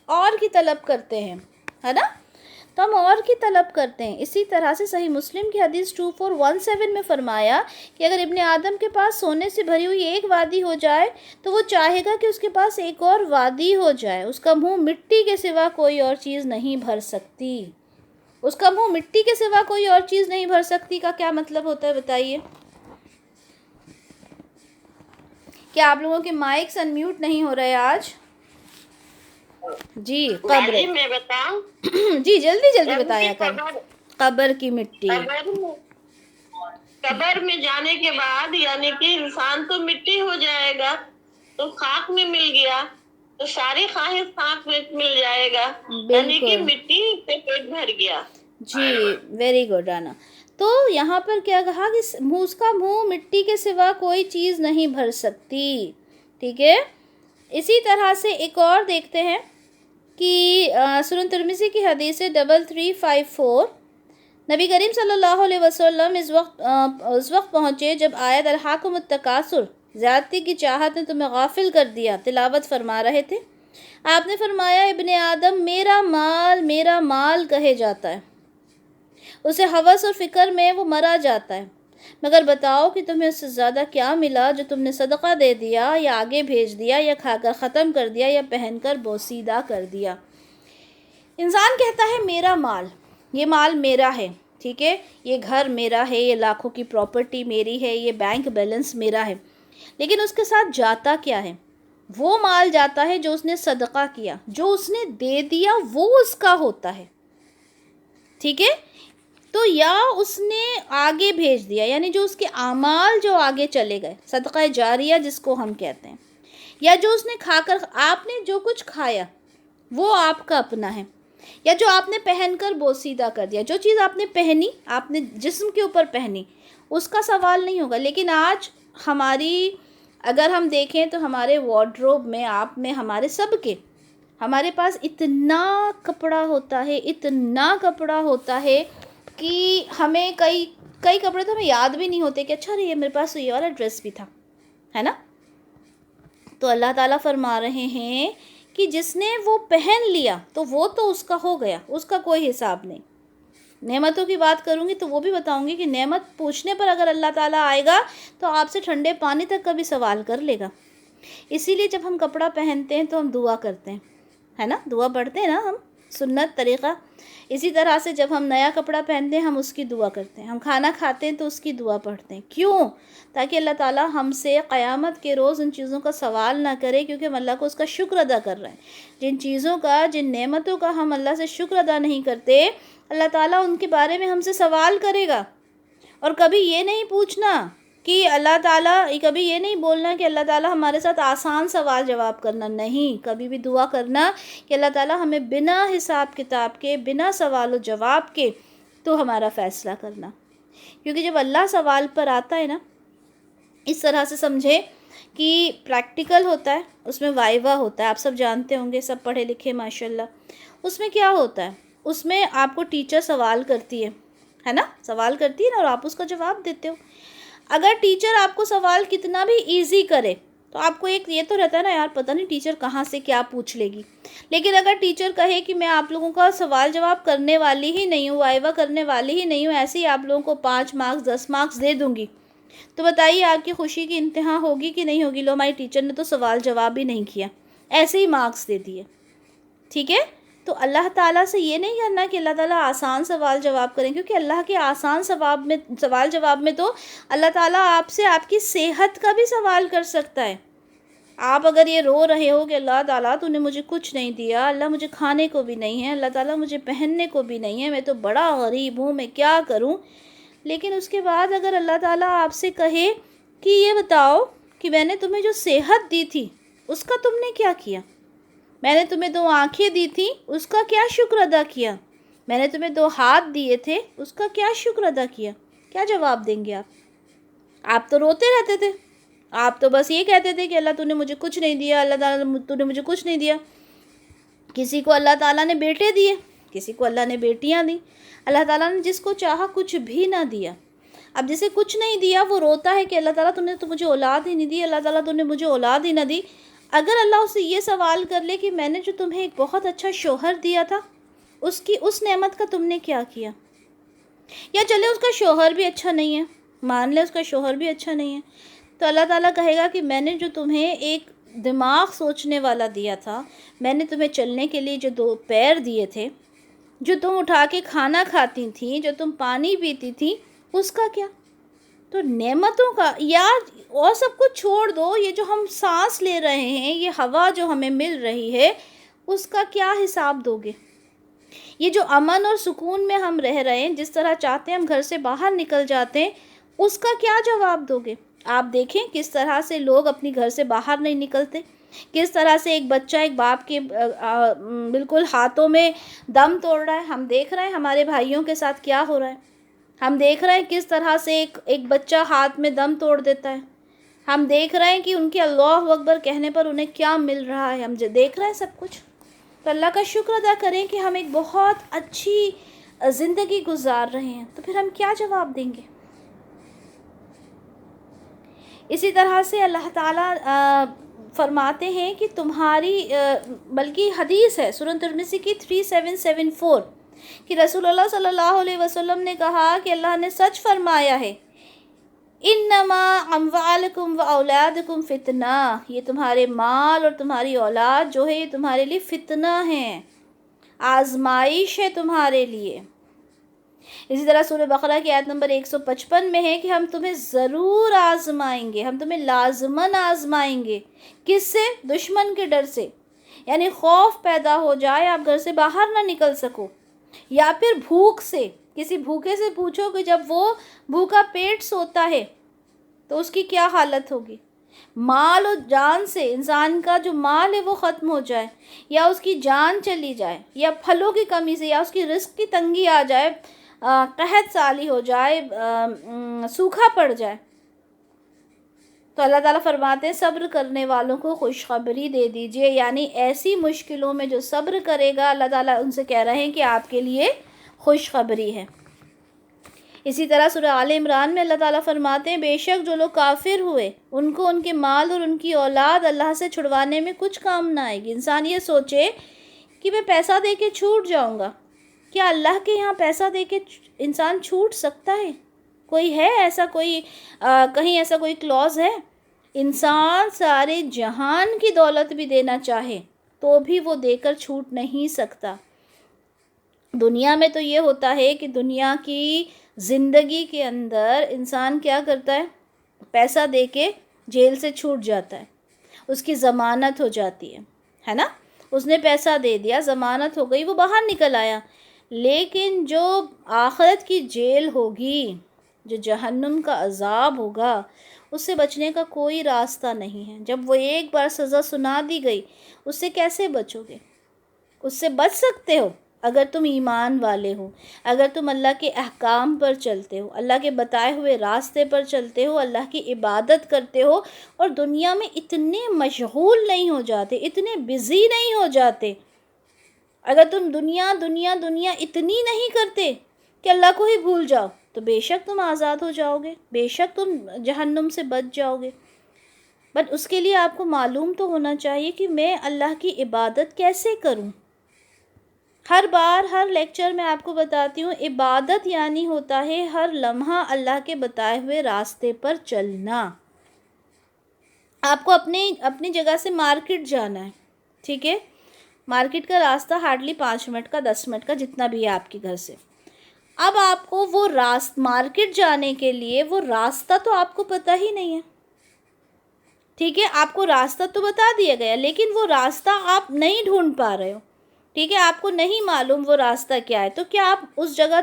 S1: اور کی طلب کرتے ہیں, ہے نا, تو ہم اور کی طلب کرتے ہیں. اسی طرح سے صحیح مسلم کی حدیث 2417 میں فرمایا کہ اگر ابن آدم کے پاس سونے سے بھری ہوئی ایک وادی ہو جائے تو وہ چاہے گا کہ اس کے پاس ایک اور وادی ہو جائے. اس کا منہ مٹی کے سوا کوئی اور چیز نہیں بھر سکتی. اس کا منہ مٹی کے سوا کوئی اور چیز نہیں بھر سکتی کا کیا مطلب ہوتا ہے بتائیے؟ کیا آپ لوگوں کے مائکس انمیوٹ نہیں ہو رہے آج؟ جی, قبر.
S2: میں بتاؤں؟
S1: جی جلدی بتایا کر. قبر کی مٹی.
S2: قبر میں جانے کے بعد یعنی کہ انسان تو مٹی ہو جائے گا, تو خاک میں مل گیا تو ساری خواہش خاک میں مل جائے گا, یعنی کہ مٹی سے پیٹ بھر گیا.
S1: جی, ویری گڈ رانا. تو یہاں پر کیا کہا کہ اس کا منہ مٹی کے سوا کوئی چیز نہیں بھر سکتی. ٹھیک ہے. اسی طرح سے ایک اور دیکھتے ہیں کہ سنن ترمذی کی حدیث 3354, نبی کریم صلی اللہ علیہ وسلم اس وقت پہنچے جب آیت الحاکم التکاثر, زیادتی کی چاہت نے تمہیں غافل کر دیا, تلاوت فرما رہے تھے. آپ نے فرمایا ابن آدم میرا مال کہے جاتا ہے, اسے ہوس اور فکر میں وہ مرا جاتا ہے, مگر بتاؤ کہ تمہیں اس سے زیادہ کیا ملا جو تم نے صدقہ دے دیا یا آگے بھیج دیا یا کھا کر ختم کر دیا یا پہن کر بوسیدہ کر دیا. انسان کہتا ہے میرا مال, یہ مال میرا ہے, ٹھیک ہے, یہ گھر میرا ہے, یہ لاکھوں کی پراپرٹی میری ہے, یہ بینک بیلنس میرا ہے, لیکن اس کے ساتھ جاتا کیا ہے؟ وہ مال جاتا ہے جو اس نے صدقہ کیا, جو اس نے دے دیا وہ اس کا ہوتا ہے. ٹھیک ہے. تو یا اس نے آگے بھیج دیا، یعنی جو اس کے اعمال جو آگے چلے گئے، صدقہ جاریہ جس کو ہم کہتے ہیں، یا جو اس نے کھا کر، آپ نے جو کچھ کھایا وہ آپ کا اپنا ہے، یا جو آپ نے پہن کر بوسیدہ کر دیا، جو چیز آپ نے پہنی، آپ نے جسم کے اوپر پہنی، اس کا سوال نہیں ہوگا۔ لیکن آج ہماری، اگر ہم دیکھیں تو ہمارے وارڈروب میں، آپ میں، ہمارے سب کے، ہمارے پاس اتنا کپڑا ہوتا ہے، اتنا کپڑا ہوتا ہے کہ ہمیں کئی کپڑے تو ہمیں یاد بھی نہیں ہوتے کہ اچھا یہ میرے پاس یہ والا ڈریس بھی تھا، ہے نا۔ تو اللہ تعالیٰ فرما رہے ہیں کہ جس نے وہ پہن لیا تو وہ تو اس کا ہو گیا، اس کا کوئی حساب نہیں۔ نعمتوں کی بات کروں گی تو وہ بھی بتاؤں گی کہ نعمت پوچھنے پر اگر اللہ تعالیٰ آئے گا تو آپ سے ٹھنڈے پانی تک کا بھی سوال کر لے گا۔ اسی لیے جب ہم کپڑا پہنتے ہیں تو ہم دعا کرتے ہیں، ہے نا، دعا پڑھتے ہیں نا ہم، سنت طریقہ۔ اسی طرح سے جب ہم نیا کپڑا پہنتے ہیں ہم اس کی دعا کرتے ہیں، ہم کھانا کھاتے ہیں تو اس کی دعا پڑھتے ہیں۔ کیوں؟ تاکہ اللہ تعالیٰ ہم سے قیامت کے روز ان چیزوں کا سوال نہ کرے، کیونکہ ہم اللہ کو اس کا شکر ادا کر رہے ہیں۔ جن چیزوں کا، جن نعمتوں کا ہم اللہ سے شکر ادا نہیں کرتے، اللہ تعالیٰ ان کے بارے میں ہم سے سوال کرے گا۔ اور کبھی یہ نہیں پوچھنا کہ اللہ تعالیٰ، کبھی یہ نہیں بولنا کہ اللہ تعالیٰ ہمارے ساتھ آسان سوال جواب کرنا، نہیں، کبھی بھی دعا کرنا کہ اللہ تعالیٰ ہمیں بنا حساب کتاب کے، بنا سوال و جواب کے تو ہمارا فیصلہ کرنا۔ کیونکہ جب اللہ سوال پر آتا ہے نا، اس طرح سے سمجھے کہ پریکٹیکل ہوتا ہے، اس میں وائوا ہوتا ہے، آپ سب جانتے ہوں گے، سب پڑھے لکھے ماشاءاللہ۔ اس میں کیا ہوتا ہے؟ اس میں آپ کو ٹیچر سوال کرتی ہے نا، سوال کرتی ہے نا، اور آپ اس کا جواب دیتے ہو۔ اگر ٹیچر آپ کو سوال کتنا بھی ایزی کرے تو آپ کو ایک یہ تو رہتا ہے نا، یار پتہ نہیں ٹیچر کہاں سے کیا پوچھ لے گی۔ لیکن اگر ٹیچر کہے کہ میں آپ لوگوں کا سوال جواب کرنے والی ہی نہیں ہوں، وائوا کرنے والی ہی نہیں ہوں، ایسے ہی آپ لوگوں کو 5 مارکس 10 مارکس دے دوں گی، تو بتائیے آپ کی خوشی کی انتہا ہوگی کہ نہیں ہوگی؟ لو، ہماری ٹیچر نے تو سوال جواب بھی نہیں کیا، ایسے ہی مارکس دے دیے، ٹھیک ہے۔ تو اللہ تعالیٰ سے یہ نہیں کرنا کہ اللہ تعالیٰ آسان سوال جواب کریں، کیونکہ اللہ کے آسان سوال جواب میں تو اللہ تعالیٰ آپ سے آپ کی صحت کا بھی سوال کر سکتا ہے۔ آپ اگر یہ رو رہے ہو کہ اللہ تعالیٰ تو نے مجھے کچھ نہیں دیا، اللہ مجھے کھانے کو بھی نہیں ہے، اللہ تعالیٰ مجھے پہننے کو بھی نہیں ہے، میں تو بڑا غریب ہوں، میں کیا کروں؟ لیکن اس کے بعد اگر اللہ تعالیٰ آپ سے کہے کہ یہ بتاؤ کہ میں نے تمہیں جو صحت دی تھی اس کا تم نے کیا کیا؟ میں نے تمہیں 2 آنکھیں دی تھی، اس کا کیا شکر ادا کیا؟ میں نے تمہیں 2 ہاتھ دیے تھے، اس کا کیا شکر ادا کیا؟ کیا جواب دیں گے آپ؟ آپ تو روتے رہتے تھے، آپ تو بس یہ کہتے تھے کہ اللہ تو نے مجھے کچھ نہیں دیا، اللہ تعالیٰ تو نے مجھے کچھ نہیں دیا۔ کسی کو اللہ تعالیٰ نے بیٹے دیے، کسی کو اللہ نے بیٹیاں دیں، اللہ تعالیٰ نے جس کو چاہا کچھ بھی نہ دیا۔ اب جسے کچھ نہیں دیا وہ روتا ہے کہ اللہ تعالیٰ تو نے تو مجھے اولاد ہی نہیں دی، اللہ تعالیٰ تو نے مجھے اولاد ہی نہ دی۔ اگر اللہ اس سے یہ سوال کر لے کہ میں نے جو تمہیں ایک بہت اچھا شوہر دیا تھا، اس نعمت کا تم نے کیا کیا؟ یا چلے اس کا شوہر بھی اچھا نہیں ہے، مان لے اس کا شوہر بھی اچھا نہیں ہے، تو اللہ تعالیٰ کہے گا کہ میں نے جو تمہیں ایک دماغ سوچنے والا دیا تھا، میں نے تمہیں چلنے کے لیے جو 2 پیر دیے تھے، جو تم اٹھا کے کھانا کھاتی تھیں، جو تم پانی پیتی تھیں، اس کا کیا؟ تو نعمتوں کا، یا اور سب کچھ چھوڑ دو، یہ جو ہم سانس لے رہے ہیں، یہ ہوا جو ہمیں مل رہی ہے، اس کا کیا حساب دو گے؟ یہ جو امن اور سکون میں ہم رہ رہے ہیں، جس طرح چاہتے ہیں ہم گھر سے باہر نکل جاتے ہیں، اس کا کیا جواب دو گے؟ آپ دیکھیں کس طرح سے لوگ اپنی گھر سے باہر نہیں نکلتے، کس طرح سے ایک بچہ ایک باپ کے بالکل ہاتھوں میں دم توڑ رہا ہے۔ ہم دیکھ رہے ہیں ہمارے بھائیوں کے ساتھ کیا ہو رہا ہے، ہم دیکھ رہے ہیں کس طرح سے ایک بچہ ہاتھ میں دم توڑ دیتا ہے، ہم دیکھ رہے ہیں کہ ان کے اللہ اکبر کہنے پر انہیں کیا مل رہا ہے، ہم دیکھ رہے ہیں سب کچھ۔ تو اللہ کا شکر ادا کریں کہ ہم ایک بہت اچھی زندگی گزار رہے ہیں، تو پھر ہم کیا جواب دیں گے؟ اسی طرح سے اللہ تعالیٰ فرماتے ہیں کہ تمہاری، بلکہ حدیث ہے سنن ترمذی کی 3774 کہ رسول اللہ صلی اللہ علیہ وسلم نے کہا کہ اللہ نے سچ فرمایا ہے، انما اموالکم و اولادکم فتنہ، یہ تمہارے مال اور تمہاری اولاد جو ہے یہ تمہارے لیے فتنہ ہیں، آزمائش ہے تمہارے لیے۔ اسی طرح سورہ بقرہ کی آیت نمبر 155 میں ہے کہ ہم تمہیں ضرور آزمائیں گے، ہم تمہیں لازماً آزمائیں گے۔ کس سے؟ دشمن کے ڈر سے، یعنی خوف پیدا ہو جائے، آپ گھر سے باہر نہ نکل سکو، یا پھر بھوک سے، کسی بھوکے سے پوچھو کہ جب وہ بھوکا پیٹ سوتا ہے تو اس کی کیا حالت ہوگی. مال اور جان سے انسان کا جو مال ہے وہ ختم ہو جائے یا اس کی جان چلی جائے یا پھلوں کی کمی سے یا اس کی رزق کی تنگی آ جائے, قحط سالی ہو جائے, سوکھا پڑ جائے, تو اللہ تعالیٰ فرماتے ہیں صبر کرنے والوں کو خوشخبری دے دیجئے. یعنی ایسی مشکلوں میں جو صبر کرے گا اللہ تعالیٰ ان سے کہہ رہے ہیں کہ آپ کے لیے خوشخبری ہے. اسی طرح سورہ آل عمران میں اللہ تعالیٰ فرماتے ہیں بے شک جو لوگ کافر ہوئے ان کو ان کے مال اور ان کی اولاد اللہ سے چھڑوانے میں کچھ کام نہ آئے گی. انسان یہ سوچے کہ میں پیسہ دے کے چھوٹ جاؤں گا. کیا اللہ کے یہاں پیسہ دے کے انسان چھوٹ سکتا ہے؟ کوئی ہے ایسا, کوئی کہیں ایسا کوئی کلوز ہے؟ انسان سارے جہان کی دولت بھی دینا چاہے تو بھی وہ دے کر چھوٹ نہیں سکتا. دنیا میں تو یہ ہوتا ہے کہ دنیا کی زندگی کے اندر انسان کیا کرتا ہے, پیسہ دے کے جیل سے چھوٹ جاتا ہے, اس کی ضمانت ہو جاتی ہے نا, اس نے پیسہ دے دیا, ضمانت ہو گئی, وہ باہر نکل آیا. لیکن جو آخرت کی جیل ہوگی, جو جہنم کا عذاب ہوگا, اس سے بچنے کا کوئی راستہ نہیں ہے. جب وہ ایک بار سزا سنا دی گئی, اس سے کیسے بچو گے؟ اس سے بچ سکتے ہو اگر تم ایمان والے ہو, اگر تم اللہ کے احکام پر چلتے ہو, اللہ کے بتائے ہوئے راستے پر چلتے ہو, اللہ کی عبادت کرتے ہو اور دنیا میں اتنے مشغول نہیں ہو جاتے, اتنے بزی نہیں ہو جاتے. اگر تم دنیا دنیا دنیا اتنی نہیں کرتے کہ اللہ کو ہی بھول جاؤ تو بے شک تم آزاد ہو جاؤ گے, بے شک تم جہنم سے بچ جاؤ گے. بٹ اس کے لیے آپ کو معلوم تو ہونا چاہیے کہ میں اللہ کی عبادت کیسے کروں. ہر بار ہر لیکچر میں آپ کو بتاتی ہوں عبادت یعنی ہوتا ہے ہر لمحہ اللہ کے بتائے ہوئے راستے پر چلنا. آپ کو اپنی جگہ سے مارکیٹ جانا ہے, ٹھیک ہے, مارکیٹ کا راستہ ہارڈلی 5 منٹ کا 10 منٹ کا جتنا بھی ہے آپ کے گھر سے. اب آپ کو وہ مارکیٹ جانے کے لیے وہ راستہ تو آپ کو پتہ ہی نہیں ہے, ٹھیک ہے, آپ کو راستہ تو بتا دیا گیا لیکن وہ راستہ آپ نہیں ڈھونڈ پا رہے ہو, ٹھیک ہے, آپ کو نہیں معلوم وہ راستہ کیا ہے. تو کیا آپ اس جگہ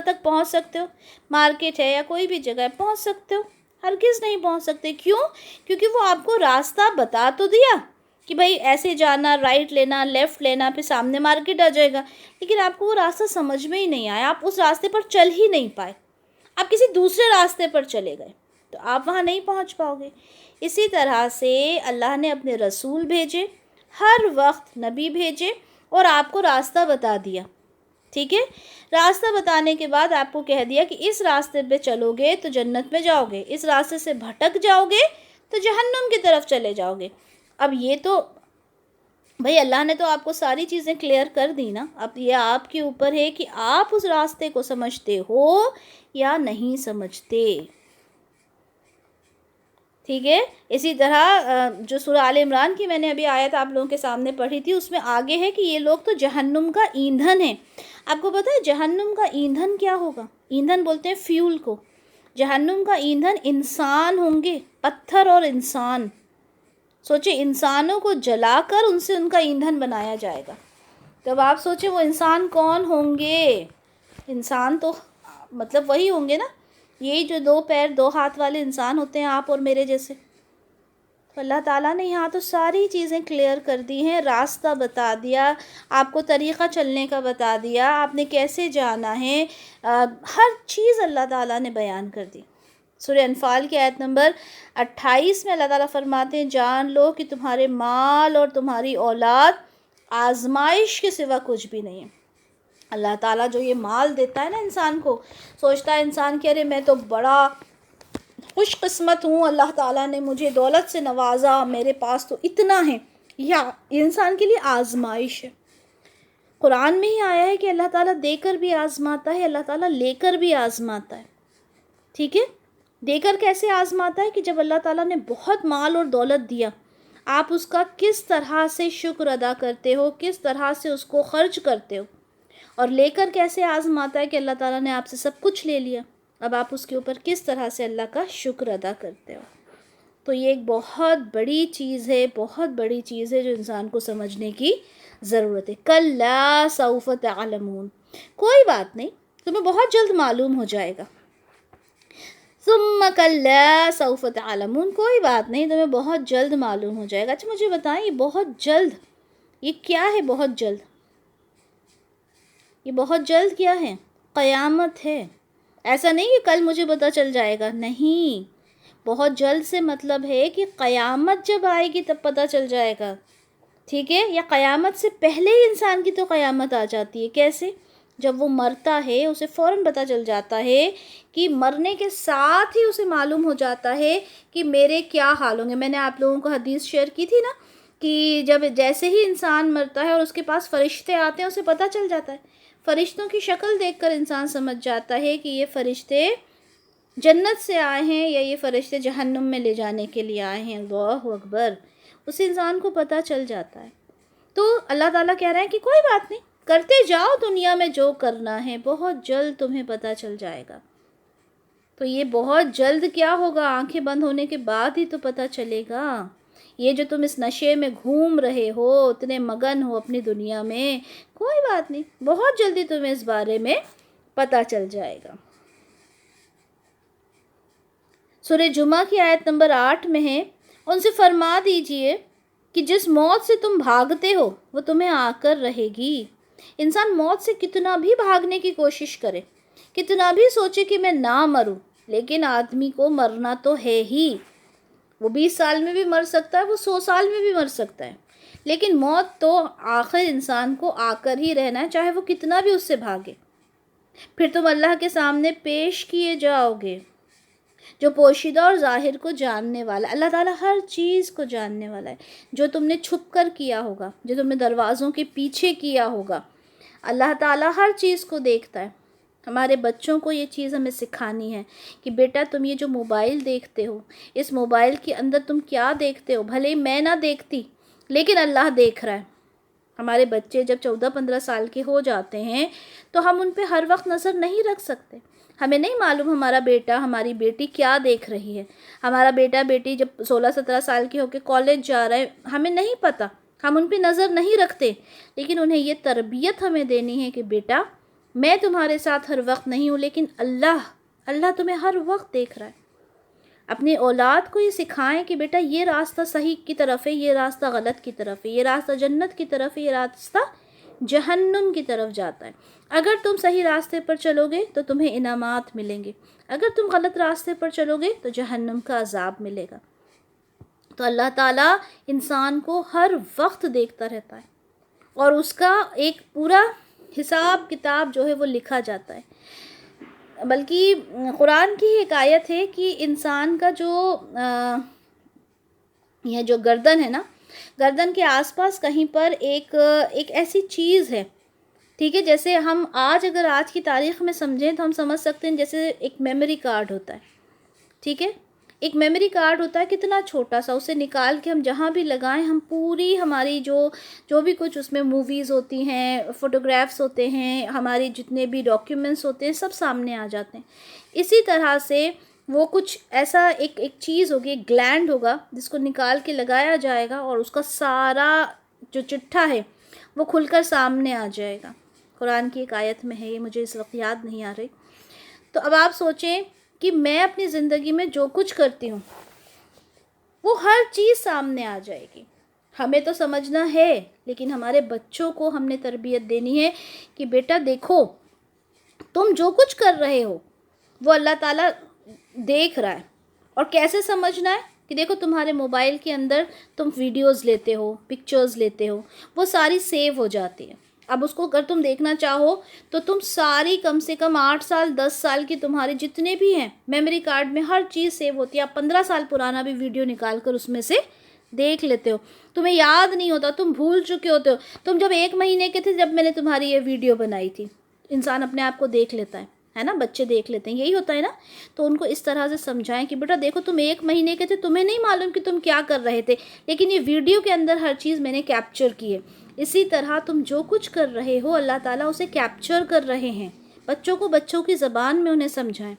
S1: تک پہنچ سکتے ہو؟ مارکیٹ ہے یا کوئی بھی جگہ ہے, پہنچ سکتے ہو؟ ہرگز نہیں پہنچ سکتے. کیوں؟ کیونکہ وہ آپ کو راستہ بتا تو دیا کہ بھائی ایسے جانا, رائٹ لینا, لیفٹ لینا, پھر سامنے مارکیٹ آ جائے گا, لیکن آپ کو وہ راستہ سمجھ میں ہی نہیں آیا, آپ اس راستے پر چل ہی نہیں پائے, آپ کسی دوسرے راستے پر چلے گئے تو آپ وہاں نہیں پہنچ پاؤ گے. اسی طرح سے اللہ نے اپنے رسول بھیجے, ہر وقت نبی بھیجے اور آپ کو راستہ بتا دیا, ٹھیک ہے. راستہ بتانے کے بعد آپ کو کہہ دیا کہ اس راستے پہ چلو گے تو جنت میں جاؤ گے, اس راستے سے بھٹک جاؤ گے تو جہنم کی طرف چلے جاؤ گے. اب یہ تو بھئی اللہ نے تو آپ کو ساری چیزیں کلیئر کر دی نا, اب یہ آپ کے اوپر ہے کہ آپ اس راستے کو سمجھتے ہو یا نہیں سمجھتے, ٹھیک ہے. اسی طرح جو سورہ آل عمران کی میں نے ابھی آیت آپ لوگوں کے سامنے پڑھی تھی, اس میں آگے ہے کہ یہ لوگ تو جہنم کا ایندھن ہے. آپ کو پتہ ہے جہنم کا ایندھن کیا ہوگا؟ ایندھن بولتے ہیں فیول کو. جہنم کا ایندھن انسان ہوں گے, پتھر اور انسان. سوچیں انسانوں کو جلا کر ان سے ان کا ایندھن بنایا جائے گا. تب آپ سوچیں وہ انسان کون ہوں گے؟ انسان تو مطلب وہی ہوں گے نا, یہی جو 2 پیر 2 ہاتھ والے انسان ہوتے ہیں, آپ اور میرے جیسے. تو اللہ تعالیٰ نے یہاں تو ساری چیزیں کلیئر کر دی ہیں, راستہ بتا دیا, آپ کو طریقہ چلنے کا بتا دیا, آپ نے کیسے جانا ہے, ہر چیز اللہ تعالیٰ نے بیان کر دی. سورہ انفال کی آیت نمبر 28 میں اللہ تعالیٰ فرماتے ہیں جان لو کہ تمہارے مال اور تمہاری اولاد آزمائش کے سوا کچھ بھی نہیں ہے. اللہ تعالیٰ جو یہ مال دیتا ہے نا انسان کو, سوچتا ہے انسان کہ ارے میں تو بڑا خوش قسمت ہوں, اللہ تعالیٰ نے مجھے دولت سے نوازا, میرے پاس تو اتنا ہے. یہ انسان کے لیے آزمائش ہے. قرآن میں ہی آیا ہے کہ اللہ تعالیٰ دے کر بھی آزماتا ہے, اللہ تعالیٰ لے کر بھی آزماتا ہے, ٹھیک ہے. دے کر کیسے آزماتا ہے کہ جب اللہ تعالیٰ نے بہت مال اور دولت دیا, آپ اس کا کس طرح سے شکر ادا کرتے ہو, کس طرح سے اس کو خرچ کرتے ہو. اور لے کر کیسے آزماتا ہے کہ اللہ تعالیٰ نے آپ سے سب کچھ لے لیا, اب آپ اس کے اوپر کس طرح سے اللہ کا شکر ادا کرتے ہو. تو یہ ایک بہت بڑی چیز ہے, بہت بڑی چیز ہے جو انسان کو سمجھنے کی ضرورت ہے. کلا سوف تعلمون. کوئی بات نہیں, تمہیں بہت جلد معلوم ہو جائے گا. ثم کلا سوف تعلمون، کوئی بات نہیں، تمہیں بہت جلد معلوم ہو جائے گا. اچھا مجھے بتائیں یہ بہت جلد یہ کیا ہے؟ بہت جلد یہ بہت جلد کیا ہے؟ قیامت ہے. ایسا نہیں کہ کل مجھے پتہ چل جائے گا، نہیں، بہت جلد سے مطلب ہے کہ قیامت جب آئے گی تب پتہ چل جائے گا. ٹھیک ہے، یا قیامت سے پہلے ہی انسان کی تو قیامت آ جاتی ہے. کیسے؟ جب وہ مرتا ہے اسے فوراً پتہ چل جاتا ہے کہ مرنے کے ساتھ ہی اسے معلوم ہو جاتا ہے کہ میرے کیا حال ہوں گے. میں نے آپ لوگوں کو حدیث شیئر کی تھی نا کہ جب جیسے ہی انسان مرتا ہے اور اس کے پاس فرشتے آتے ہیں اسے پتہ چل جاتا ہے. فرشتوں کی شکل دیکھ کر انسان سمجھ جاتا ہے کہ یہ فرشتے جنت سے آئے ہیں یا یہ فرشتے جہنم میں لے جانے کے لیے آئے ہیں. اللہ اکبر، اس انسان کو پتہ چل جاتا ہے. تو اللہ تعالیٰ کہہ رہے ہیں کہ کوئی بات نہیں، کرتے جاؤ دنیا میں جو کرنا ہے، بہت جلد تمہیں پتہ چل جائے گا. تو یہ بہت جلد کیا ہوگا؟ آنکھیں بند ہونے کے بعد ہی تو پتہ چلے گا. یہ جو تم اس نشے میں گھوم رہے ہو، اتنے مگن ہو اپنی دنیا میں، کوئی بات نہیں، بہت جلدی تمہیں اس بارے میں پتہ چل جائے گا. سورہ جمعہ کی آیت نمبر 8 میں ہے، ان سے فرما دیجئے کہ جس موت سے تم بھاگتے ہو وہ تمہیں آ کر رہے گی. انسان موت سے کتنا بھی بھاگنے کی کوشش کرے، کتنا بھی سوچے کہ میں نہ مروں، لیکن آدمی کو مرنا تو ہے ہی. وہ 20 سال میں بھی مر سکتا ہے، وہ 100 سال میں بھی مر سکتا ہے، لیکن موت تو آخر انسان کو آ کر ہی رہنا ہے، چاہے وہ کتنا بھی اس سے بھاگے. پھر تم اللہ کے سامنے پیش کیے جاؤ گے، جو پوشیدہ اور ظاہر کو جاننے والا. اللہ تعالیٰ ہر چیز کو جاننے والا ہے. جو تم نے چھپ کر کیا ہوگا، جو تم نے دروازوں کے پیچھے کیا ہوگا، اللہ تعالیٰ ہر چیز کو دیکھتا ہے. ہمارے بچوں کو یہ چیز ہمیں سکھانی ہے کہ بیٹا تم یہ جو موبائل دیکھتے ہو، اس موبائل کے اندر تم کیا دیکھتے ہو، بھلے ہی میں نہ دیکھتی لیکن اللہ دیکھ رہا ہے. ہمارے بچے جب 14-15 سال کے ہو جاتے ہیں تو ہم ان پہ ہر وقت نظر نہیں رکھ سکتے. ہمیں نہیں معلوم ہمارا بیٹا ہماری بیٹی کیا دیکھ رہی ہے. ہمارا بیٹا بیٹی جب 16-17 سال کے ہو کے کالج جا رہے ہیں، ہمیں نہیں پتہ، ہم ان پہ نظر نہیں رکھتے، لیکن انہیں یہ تربیت ہمیں دینی ہے کہ بیٹا میں تمہارے ساتھ ہر وقت نہیں ہوں، لیکن اللہ تمہیں ہر وقت دیکھ رہا ہے. اپنی اولاد کو یہ سکھائیں کہ بیٹا یہ راستہ صحیح کی طرف ہے، یہ راستہ غلط کی طرف ہے، یہ راستہ جنت کی طرف ہے، یہ راستہ جہنم کی طرف جاتا ہے. اگر تم صحیح راستے پر چلو گے تو تمہیں انعامات ملیں گے، اگر تم غلط راستے پر چلو گے تو جہنم کا عذاب ملے گا. تو اللہ تعالیٰ انسان کو ہر وقت دیکھتا رہتا ہے اور اس کا ایک پورا حساب کتاب جو ہے وہ لکھا جاتا ہے. بلکہ قرآن کی ایک آیت ہے کہ انسان کا یہ جو گردن ہے نا، گردن کے آس پاس کہیں پر ایک ایسی چیز ہے، ٹھیک ہے، جیسے ہم اگر آج کی تاریخ میں سمجھیں تو ہم سمجھ سکتے ہیں جیسے ایک میموری کارڈ ہوتا ہے. ٹھیک ہے، ایک میموری کارڈ ہوتا ہے کتنا چھوٹا سا، اسے نکال کے ہم جہاں بھی لگائیں ہم پوری ہماری جو بھی کچھ اس میں موویز ہوتی ہیں، فوٹوگرافس ہوتے ہیں، ہماری جتنے بھی ڈاکیومنٹس ہوتے ہیں سب سامنے آ جاتے ہیں. اسی طرح سے وہ کچھ ایسا ایک چیز ہوگی، ایک گلینڈ ہوگا جس کو نکال کے لگایا جائے گا اور اس کا سارا جو چٹھا ہے وہ کھل کر سامنے آ جائے گا. قرآن کی ایک آیت میں ہے، یہ مجھے اس وقت یاد نہیں آ رہی. تو اب آپ سوچیں کہ میں اپنی زندگی میں جو کچھ کرتی ہوں وہ ہر چیز سامنے آ جائے گی. ہمیں تو سمجھنا ہے، لیکن ہمارے بچوں کو ہم نے تربیت دینی ہے کہ بیٹا دیکھو تم جو کچھ کر رہے ہو وہ اللہ تعالیٰ دیکھ رہا ہے. اور کیسے سمجھنا ہے کہ دیکھو تمہارے موبائل کے اندر تم ویڈیوز لیتے ہو، پکچرز لیتے ہو، وہ ساری سیو ہو جاتی ہیں. اب اس کو اگر تم دیکھنا چاہو تو تم ساری کم سے کم 8 سال 10 سال کی تمہارے جتنے بھی ہیں میموری کارڈ میں ہر چیز سیو ہوتی ہے. آپ 15 سال پرانا بھی ویڈیو نکال کر اس میں سے دیکھ لیتے ہو، تمہیں یاد نہیں ہوتا، تم بھول چکے ہوتے ہو. تم جب 1 مہینے کے تھے جب میں نے تمہاری یہ ویڈیو بنائی تھی. انسان اپنے آپ کو دیکھ لیتا ہے نا، بچے دیکھ لیتے ہیں، یہی ہوتا ہے نا. تو ان کو اس طرح سے سمجھائیں کہ بیٹا دیکھو تم 1 مہینے کے تھے، تمہیں نہیں معلوم کہ تم کیا کر رہے تھے، لیکن یہ ویڈیو کے اندر ہر چیز میں نے کیپچر کی ہے. اسی طرح تم جو کچھ کر رہے ہو اللہ تعالیٰ اسے کیپچر کر رہے ہیں. بچوں کو بچوں کی زبان میں انہیں سمجھائیں.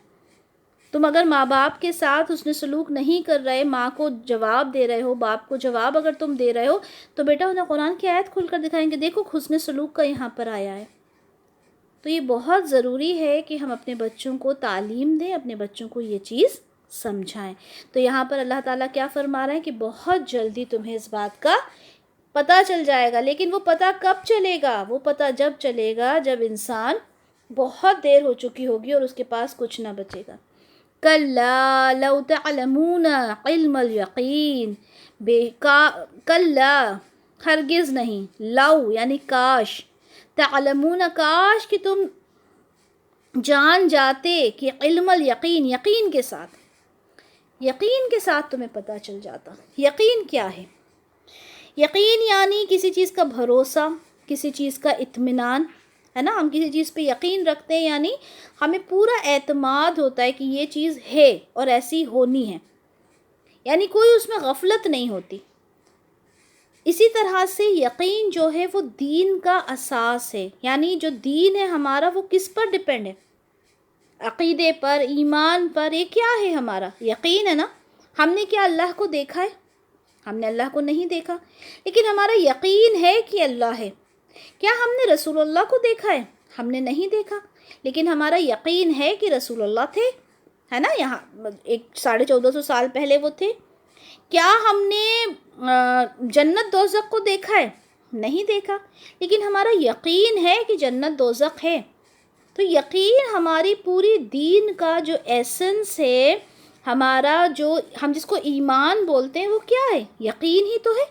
S1: تم اگر ماں باپ کے ساتھ حسن سلوک نہیں کر رہے، ماں کو جواب دے رہے ہو، باپ کو جواب اگر تم دے رہے ہو تو بیٹا انہیں قرآن کی آیت کھول کر دکھائیں گے، دیکھو حسن سلوک کا یہاں پر آیا ہے. تو یہ بہت ضروری ہے کہ ہم اپنے بچوں کو تعلیم دیں، اپنے بچوں کو یہ چیز سمجھائیں۔ تو یہاں پر اللہ تعالیٰ کیا فرما رہے ہیں کہ بہت جلدی تمہیں اس بات کا پتہ چل جائے گا، لیکن وہ پتہ کب چلے گا؟ وہ پتہ جب چلے گا جب انسان بہت دیر ہو چکی ہوگی اور اس کے پاس کچھ نہ بچے گا۔ کلا لو تعلمون علم الیقین، کلا ہرگز نہیں، لو یعنی کاش، تعلمون کاش کہ تم جان جاتے، کہ علم الیقین یقین کے ساتھ، یقین کے ساتھ تمہیں پتہ چل جاتا۔ یقین کیا ہے؟ یقین یعنی کسی چیز کا بھروسہ، کسی چیز کا اطمینان، ہے نا؟ ہم کسی چیز پہ یقین رکھتے ہیں، یعنی ہمیں پورا اعتماد ہوتا ہے کہ یہ چیز ہے اور ایسی ہونی ہے، یعنی کوئی اس میں غفلت نہیں ہوتی۔ اسی طرح سے یقین جو ہے وہ دین کا اساس ہے، یعنی جو دین ہے ہمارا وہ کس پر ڈپینڈ ہے؟ عقیدے پر، ایمان پر۔ یہ کیا ہے ہمارا؟ یقین ہے نا۔ ہم نے کیا اللہ کو دیکھا ہے؟ ہم نے اللہ کو نہیں دیکھا، لیکن ہمارا یقین ہے کہ اللہ ہے۔ کیا ہم نے رسول اللہ کو دیکھا ہے؟ ہم نے نہیں دیکھا، لیکن ہمارا یقین ہے کہ رسول اللہ تھے، ہے نا؟ یہاں 1450 سال پہلے وہ تھے۔ کیا ہم نے جنت دوزخ کو دیکھا ہے؟ نہیں دیکھا، لیکن ہمارا یقین ہے کہ جنت دوزخ ہے۔ تو یقین ہماری پوری دین کا جو ایسنس ہے، ہمارا جو ہم جس کو ایمان بولتے ہیں، وہ کیا ہے؟ یقین ہی تو ہے۔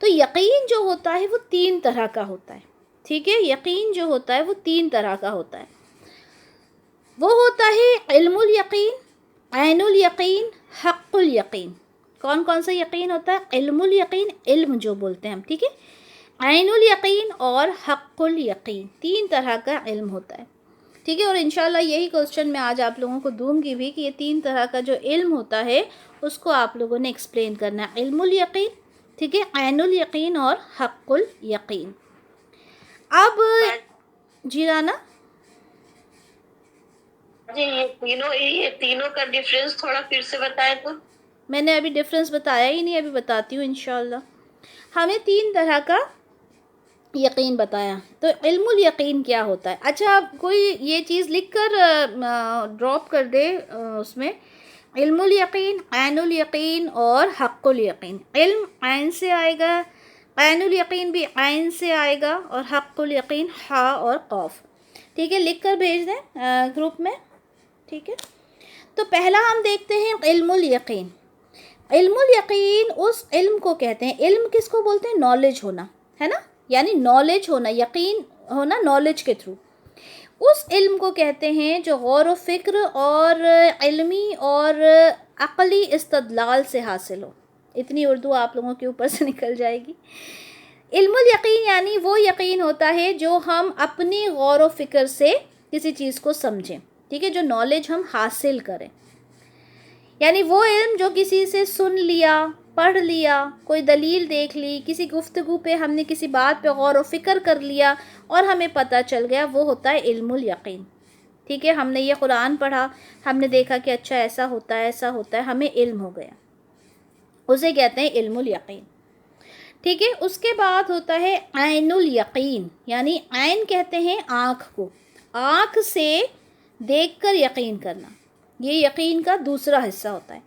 S1: تو یقین جو ہوتا ہے وہ 3 طرح کا ہوتا ہے، ٹھیک ہے؟ یقین جو ہوتا ہے وہ 3 طرح کا ہوتا ہے۔ وہ ہوتا ہے علم الیقین، عین الیقین، حق الیقین۔ کون کون سا یقین ہوتا ہے؟ علم الیقین، علم جو بولتے ہیں ہم، ٹھیک ہے؟ عین الیقین اور حق الیقین، 3 طرح کا علم ہوتا ہے، ٹھیک ہے؟ اور انشاءاللہ یہی کوسچن میں آج آپ لوگوں کو دوں گی بھی، کہ یہ 3 طرح کا جو علم ہوتا ہے اس کو آپ لوگوں نے ایکسپلین کرنا ہے۔ علم الیقین، ٹھیک ہے، عین الیقین اور حق الیقین۔ اب جی رانا
S2: جی یہ تینوں کا ڈیفرنس تھوڑا پھر سے بتائیں تو۔
S1: میں نے ابھی ڈیفرنس بتایا ہی نہیں، ابھی بتاتی ہوں انشاءاللہ۔ ہمیں 3 طرح کا یقین بتایا۔ تو علم الیقین کیا ہوتا ہے؟ اچھا، کوئی یہ چیز لکھ کر ڈراپ کر دے اس میں، علم الیقین، عین الیقین اور حق الیقین۔ علم عین سے آئے گا، عین الیقین بھی عین سے آئے گا، اور حق الیقین ہا اور قاف، ٹھیک ہے؟ لکھ کر بھیج دیں گروپ میں، ٹھیک ہے؟ تو پہلا ہم دیکھتے ہیں علم الیقین۔ علم الیقین اس علم کو کہتے ہیں، علم کس کو بولتے ہیں؟ نالج ہونا، ہے نا؟ یعنی نالج ہونا، یقین ہونا نالج کے تھرو۔ اس علم کو کہتے ہیں جو غور و فکر اور علمی اور عقلی استدلال سے حاصل ہو۔ اتنی اردو آپ لوگوں کے اوپر سے نکل جائے گی۔ علم الیقین یعنی وہ یقین ہوتا ہے جو ہم اپنی غور و فکر سے کسی چیز کو سمجھیں، ٹھیک ہے؟ جو نالج ہم حاصل کریں، یعنی وہ علم جو کسی سے سن لیا، پڑھ لیا، کوئی دلیل دیکھ لی، کسی گفتگو پہ ہم نے کسی بات پہ غور و فکر کر لیا اور ہمیں پتہ چل گیا، وہ ہوتا ہے علم الیقین، ٹھیک ہے؟ ہم نے یہ قرآن پڑھا، ہم نے دیکھا کہ اچھا ایسا ہوتا ہے، ایسا ہوتا ہے، ہمیں علم ہو گیا، اسے کہتے ہیں علم الیقین، ٹھیک ہے؟ اس کے بعد ہوتا ہے عین الیقین، یعنی عین کہتے ہیں آنکھ کو، آنکھ سے دیکھ کر یقین کرنا، یہ یقین کا دوسرا حصہ ہوتا ہے۔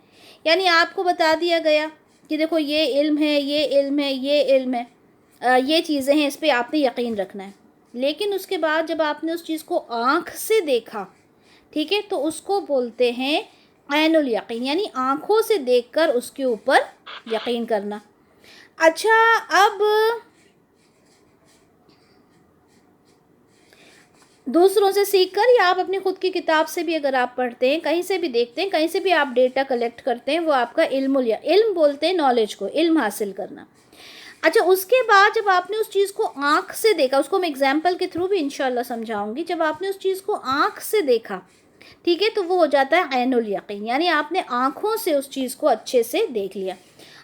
S1: یعنی آپ کو بتا دیا گیا کہ دیکھو یہ علم ہے، یہ علم ہے، یہ علم ہے، یہ چیزیں ہیں، اس پہ آپ نے یقین رکھنا ہے، لیکن اس کے بعد جب آپ نے اس چیز کو آنکھ سے دیکھا، ٹھیک ہے، تو اس کو بولتے ہیں عین الیقین، یعنی آنکھوں سے دیکھ کر اس کے اوپر یقین کرنا۔ اچھا، اب دوسروں سے سیکھ کر یا آپ اپنی خود کی کتاب سے بھی اگر آپ پڑھتے ہیں، کہیں سے بھی دیکھتے ہیں، کہیں سے بھی آپ ڈیٹا کلیکٹ کرتے ہیں، وہ آپ کا علم بولتے ہیں نالج کو، علم حاصل کرنا۔ اچھا، اس کے بعد جب آپ نے اس چیز کو آنکھ سے دیکھا، اس کو میں اگزامپل کے تھرو بھی انشاءاللہ سمجھاؤں گی، جب آپ نے اس چیز کو آنکھ سے دیکھا، ٹھیک ہے، تو وہ ہو جاتا ہے عین الیقین، یعنی آپ نے آنکھوں سے اس چیز کو اچھے سے دیکھ لیا۔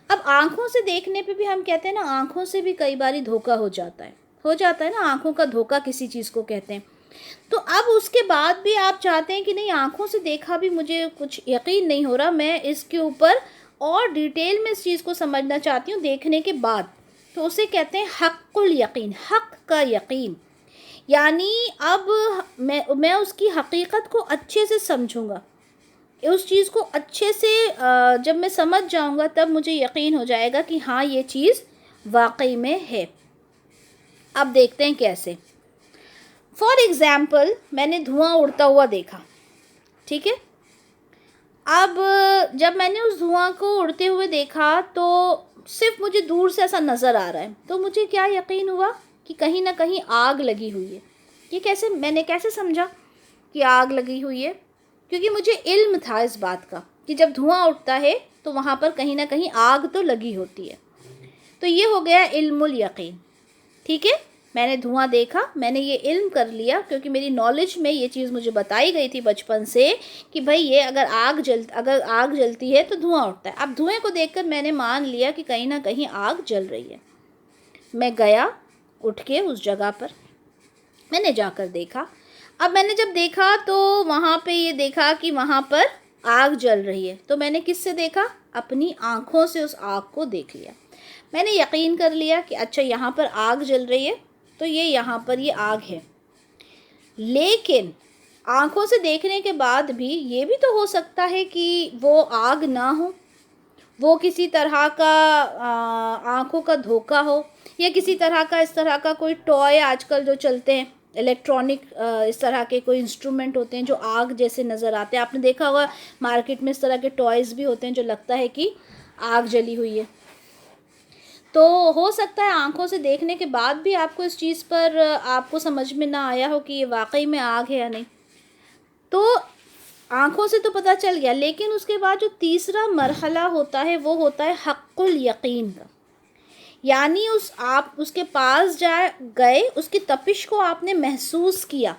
S1: اب آنکھوں سے دیکھنے پہ بھی ہم کہتے ہیں نا، آنکھوں سے بھی کئی باری دھوکہ ہو جاتا ہے نا، آنکھوں کا دھوکہ کسی چیز کو کہتے ہیں۔ تو اب اس کے بعد بھی آپ چاہتے ہیں کہ نہیں، آنکھوں سے دیکھا بھی مجھے کچھ یقین نہیں ہو رہا، میں اس کے اوپر اور ڈیٹیل میں اس چیز کو سمجھنا چاہتی ہوں دیکھنے کے بعد، تو اسے کہتے ہیں حق الیقین، حق کا یقین، یعنی اب میں اس کی حقیقت کو اچھے سے سمجھوں گا، اس چیز کو اچھے سے جب میں سمجھ جاؤں گا تب مجھے یقین ہو جائے گا کہ ہاں یہ چیز واقعی میں ہے۔ اب دیکھتے ہیں کیسے۔ فار ایگزامپل میں نے دھواں اڑتا ہوا دیکھا، ٹھیک ہے، اب جب میں نے اس دھواں کو اڑتے ہوئے دیکھا تو صرف مجھے دور سے ایسا نظر آ رہا ہے، تو مجھے کیا یقین ہوا کہ کہیں نہ کہیں آگ لگی ہوئی ہے۔ یہ کیسے، میں نے کیسے سمجھا کہ آگ لگی ہوئی ہے؟ کیونکہ مجھے علم تھا اس بات کا کہ جب دھواں اٹھتا ہے تو وہاں پر کہیں نہ کہیں آگ تو لگی ہوتی ہے۔ تو یہ ہو گیا علم الیقین، ٹھیک ہے، میں نے دھواں دیکھا، میں نے یہ علم کر لیا کیونکہ میری نالج میں یہ چیز مجھے بتائی گئی تھی بچپن سے کہ بھئی یہ اگر آگ جلتی ہے تو دھواں اٹھتا ہے۔ اب دھوئیں کو دیکھ کر میں نے مان لیا کہ کہیں نہ کہیں آگ جل رہی ہے۔ میں گیا اٹھ کے اس جگہ پر، میں نے جا کر دیکھا۔ اب میں نے جب دیکھا تو وہاں پہ یہ دیکھا کہ وہاں پر آگ جل رہی ہے، تو میں نے کس سے دیکھا؟ اپنی آنکھوں سے اس آگ کو دیکھ لیا۔ میں نے یقین کر لیا کہ اچھا یہاں پر آگ جل رہی ہے تو یہاں پر یہ آگ ہے۔ لیکن آنکھوں سے دیکھنے کے بعد بھی یہ بھی تو ہو سکتا ہے کہ وہ آگ نہ ہو، وہ کسی طرح کا آنکھوں کا دھوکہ ہو، یا کسی طرح کا اس طرح کا کوئی ٹوائے آج کل جو چلتے ہیں الیکٹرانک، اس طرح کے کوئی انسٹرومنٹ ہوتے ہیں جو آگ جیسے نظر آتے ہیں۔ آپ نے دیکھا ہوگا مارکیٹ میں اس طرح کے ٹوائز بھی ہوتے ہیں جو لگتا ہے کہ آگ جلی ہوئی ہے۔ تو ہو سکتا ہے آنکھوں سے دیکھنے کے بعد بھی آپ کو اس چیز پر آپ کو سمجھ میں نہ آیا ہو کہ یہ واقعی میں آگ ہے یا نہیں۔ تو آنکھوں سے تو پتہ چل گیا، لیکن اس کے بعد جو تیسرا مرحلہ ہوتا ہے وہ ہوتا ہے حق الیقین کا، یعنی آپ اس کے پاس گئے، اس کی تپش کو آپ نے محسوس کیا،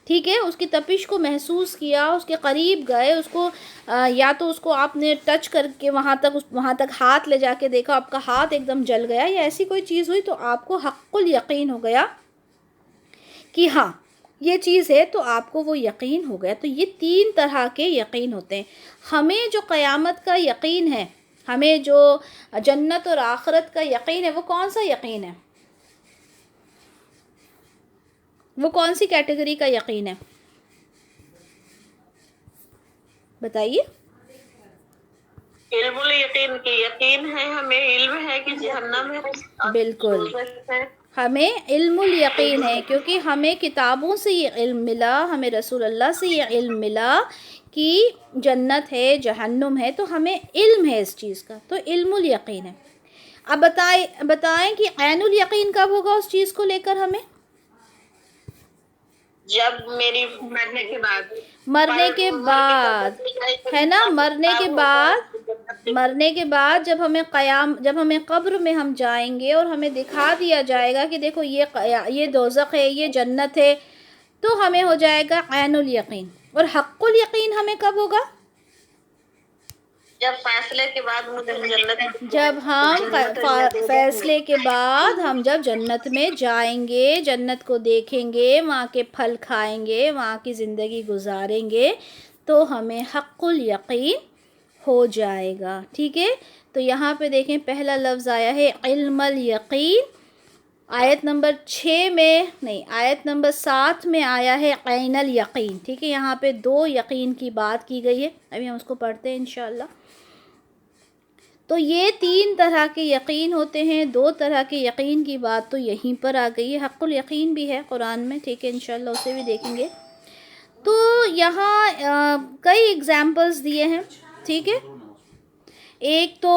S1: ٹھیک ہے، اس کی تپش کو محسوس کیا، اس کے قریب گئے، اس کو یا تو اس کو آپ نے ٹچ کر کے وہاں تک ہاتھ لے جا کے دیکھا، آپ کا ہاتھ ایک دم جل گیا یا ایسی کوئی چیز ہوئی، تو آپ کو حق الیقین ہو گیا کہ ہاں یہ چیز ہے، تو آپ کو وہ یقین ہو گیا۔ تو یہ 3 طرح کے یقین ہوتے ہیں۔ ہمیں جو قیامت کا یقین ہے، ہمیں جو جنت اور آخرت کا یقین ہے، وہ کون سا یقین ہے؟ وہ کون سی کیٹیگری کا یقین ہے؟ بتائیے۔
S2: علم الیقین کی یقین ہے، ہمیں علم ہے کہ جہنم ہے،
S1: بالکل،
S2: دوزخ ہے۔
S1: ہمیں علم الیقین ہے کیونکہ ہمیں کتابوں سے یہ علم ملا، ہمیں رسول اللہ سے یہ علم ملا کہ جنت ہے، جہنم ہے، تو ہمیں علم ہے اس چیز کا، تو علم الیقین ہے۔ اب بتائیں کہ عین الیقین کب ہوگا اس چیز کو لے کر ہمیں؟
S2: جب میری مرنے کے بعد
S1: ہے نا، مرنے کے بعد جب ہمیں قبر میں ہم جائیں گے اور ہمیں دکھا دیا جائے گا کہ دیکھو یہ دوزخ ہے، یہ جنت ہے، تو ہمیں ہو جائے گا عین الیقین۔ اور حق الیقین ہمیں کب ہوگا؟
S2: جب فیصلے کے بعد مجھے جنت،
S1: جب ہم فیصلے کے بعد ہم جب جنت میں جائیں گے، جنت کو دیکھیں گے، وہاں کے پھل کھائیں گے، وہاں کی زندگی گزاریں گے، تو ہمیں حق الیقین ہو جائے گا، ٹھیک ہے۔ تو یہاں پہ دیکھیں پہلا لفظ آیا ہے علم الیقین، آیت نمبر 7 میں آیا ہے عین الیقین، ٹھیک ہے۔ یہاں پہ 2 یقین کی بات کی گئی ہے، ابھی ہم اس کو پڑھتے ہیں انشاءاللہ۔ تو یہ 3 طرح کے یقین ہوتے ہیں، 2 طرح کے یقین کی بات تو یہیں پر آ گئی ہے، حق الیقین بھی ہے قرآن میں، ٹھیک ہے، انشاءاللہ اسے بھی دیکھیں گے۔ تو یہاں کئی ایگزامپلز دیے ہیں، ٹھیک ہے۔ ایک تو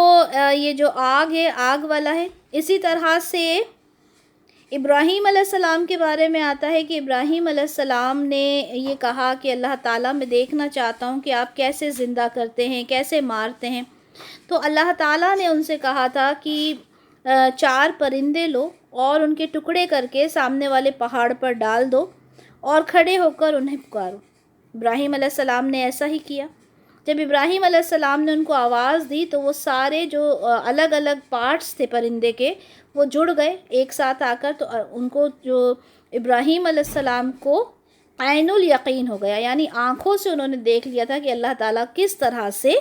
S1: یہ جو آگ ہے، آگ والا ہے، اسی طرح سے ابراہیم علیہ السلام کے بارے میں آتا ہے کہ ابراہیم علیہ السلام نے یہ کہا کہ اللہ تعالیٰ میں دیکھنا چاہتا ہوں کہ آپ کیسے زندہ کرتے ہیں، کیسے مارتے ہیں۔ تو اللہ تعالیٰ نے ان سے کہا تھا کہ 4 پرندے لو اور ان کے ٹکڑے کر کے سامنے والے پہاڑ پر ڈال دو اور کھڑے ہو کر انہیں پکارو۔ ابراہیم علیہ السلام نے ایسا ہی کیا۔ جب ابراہیم علیہ السلام نے ان کو آواز دی تو وہ سارے جو الگ الگ پارٹس تھے پرندے کے وہ جڑ گئے ایک ساتھ آ کر، تو ان کو جو ابراہیم علیہ السلام کو عین الیقین ہو گیا، یعنی آنکھوں سے انہوں نے دیکھ لیا تھا کہ اللہ تعالیٰ کس طرح سے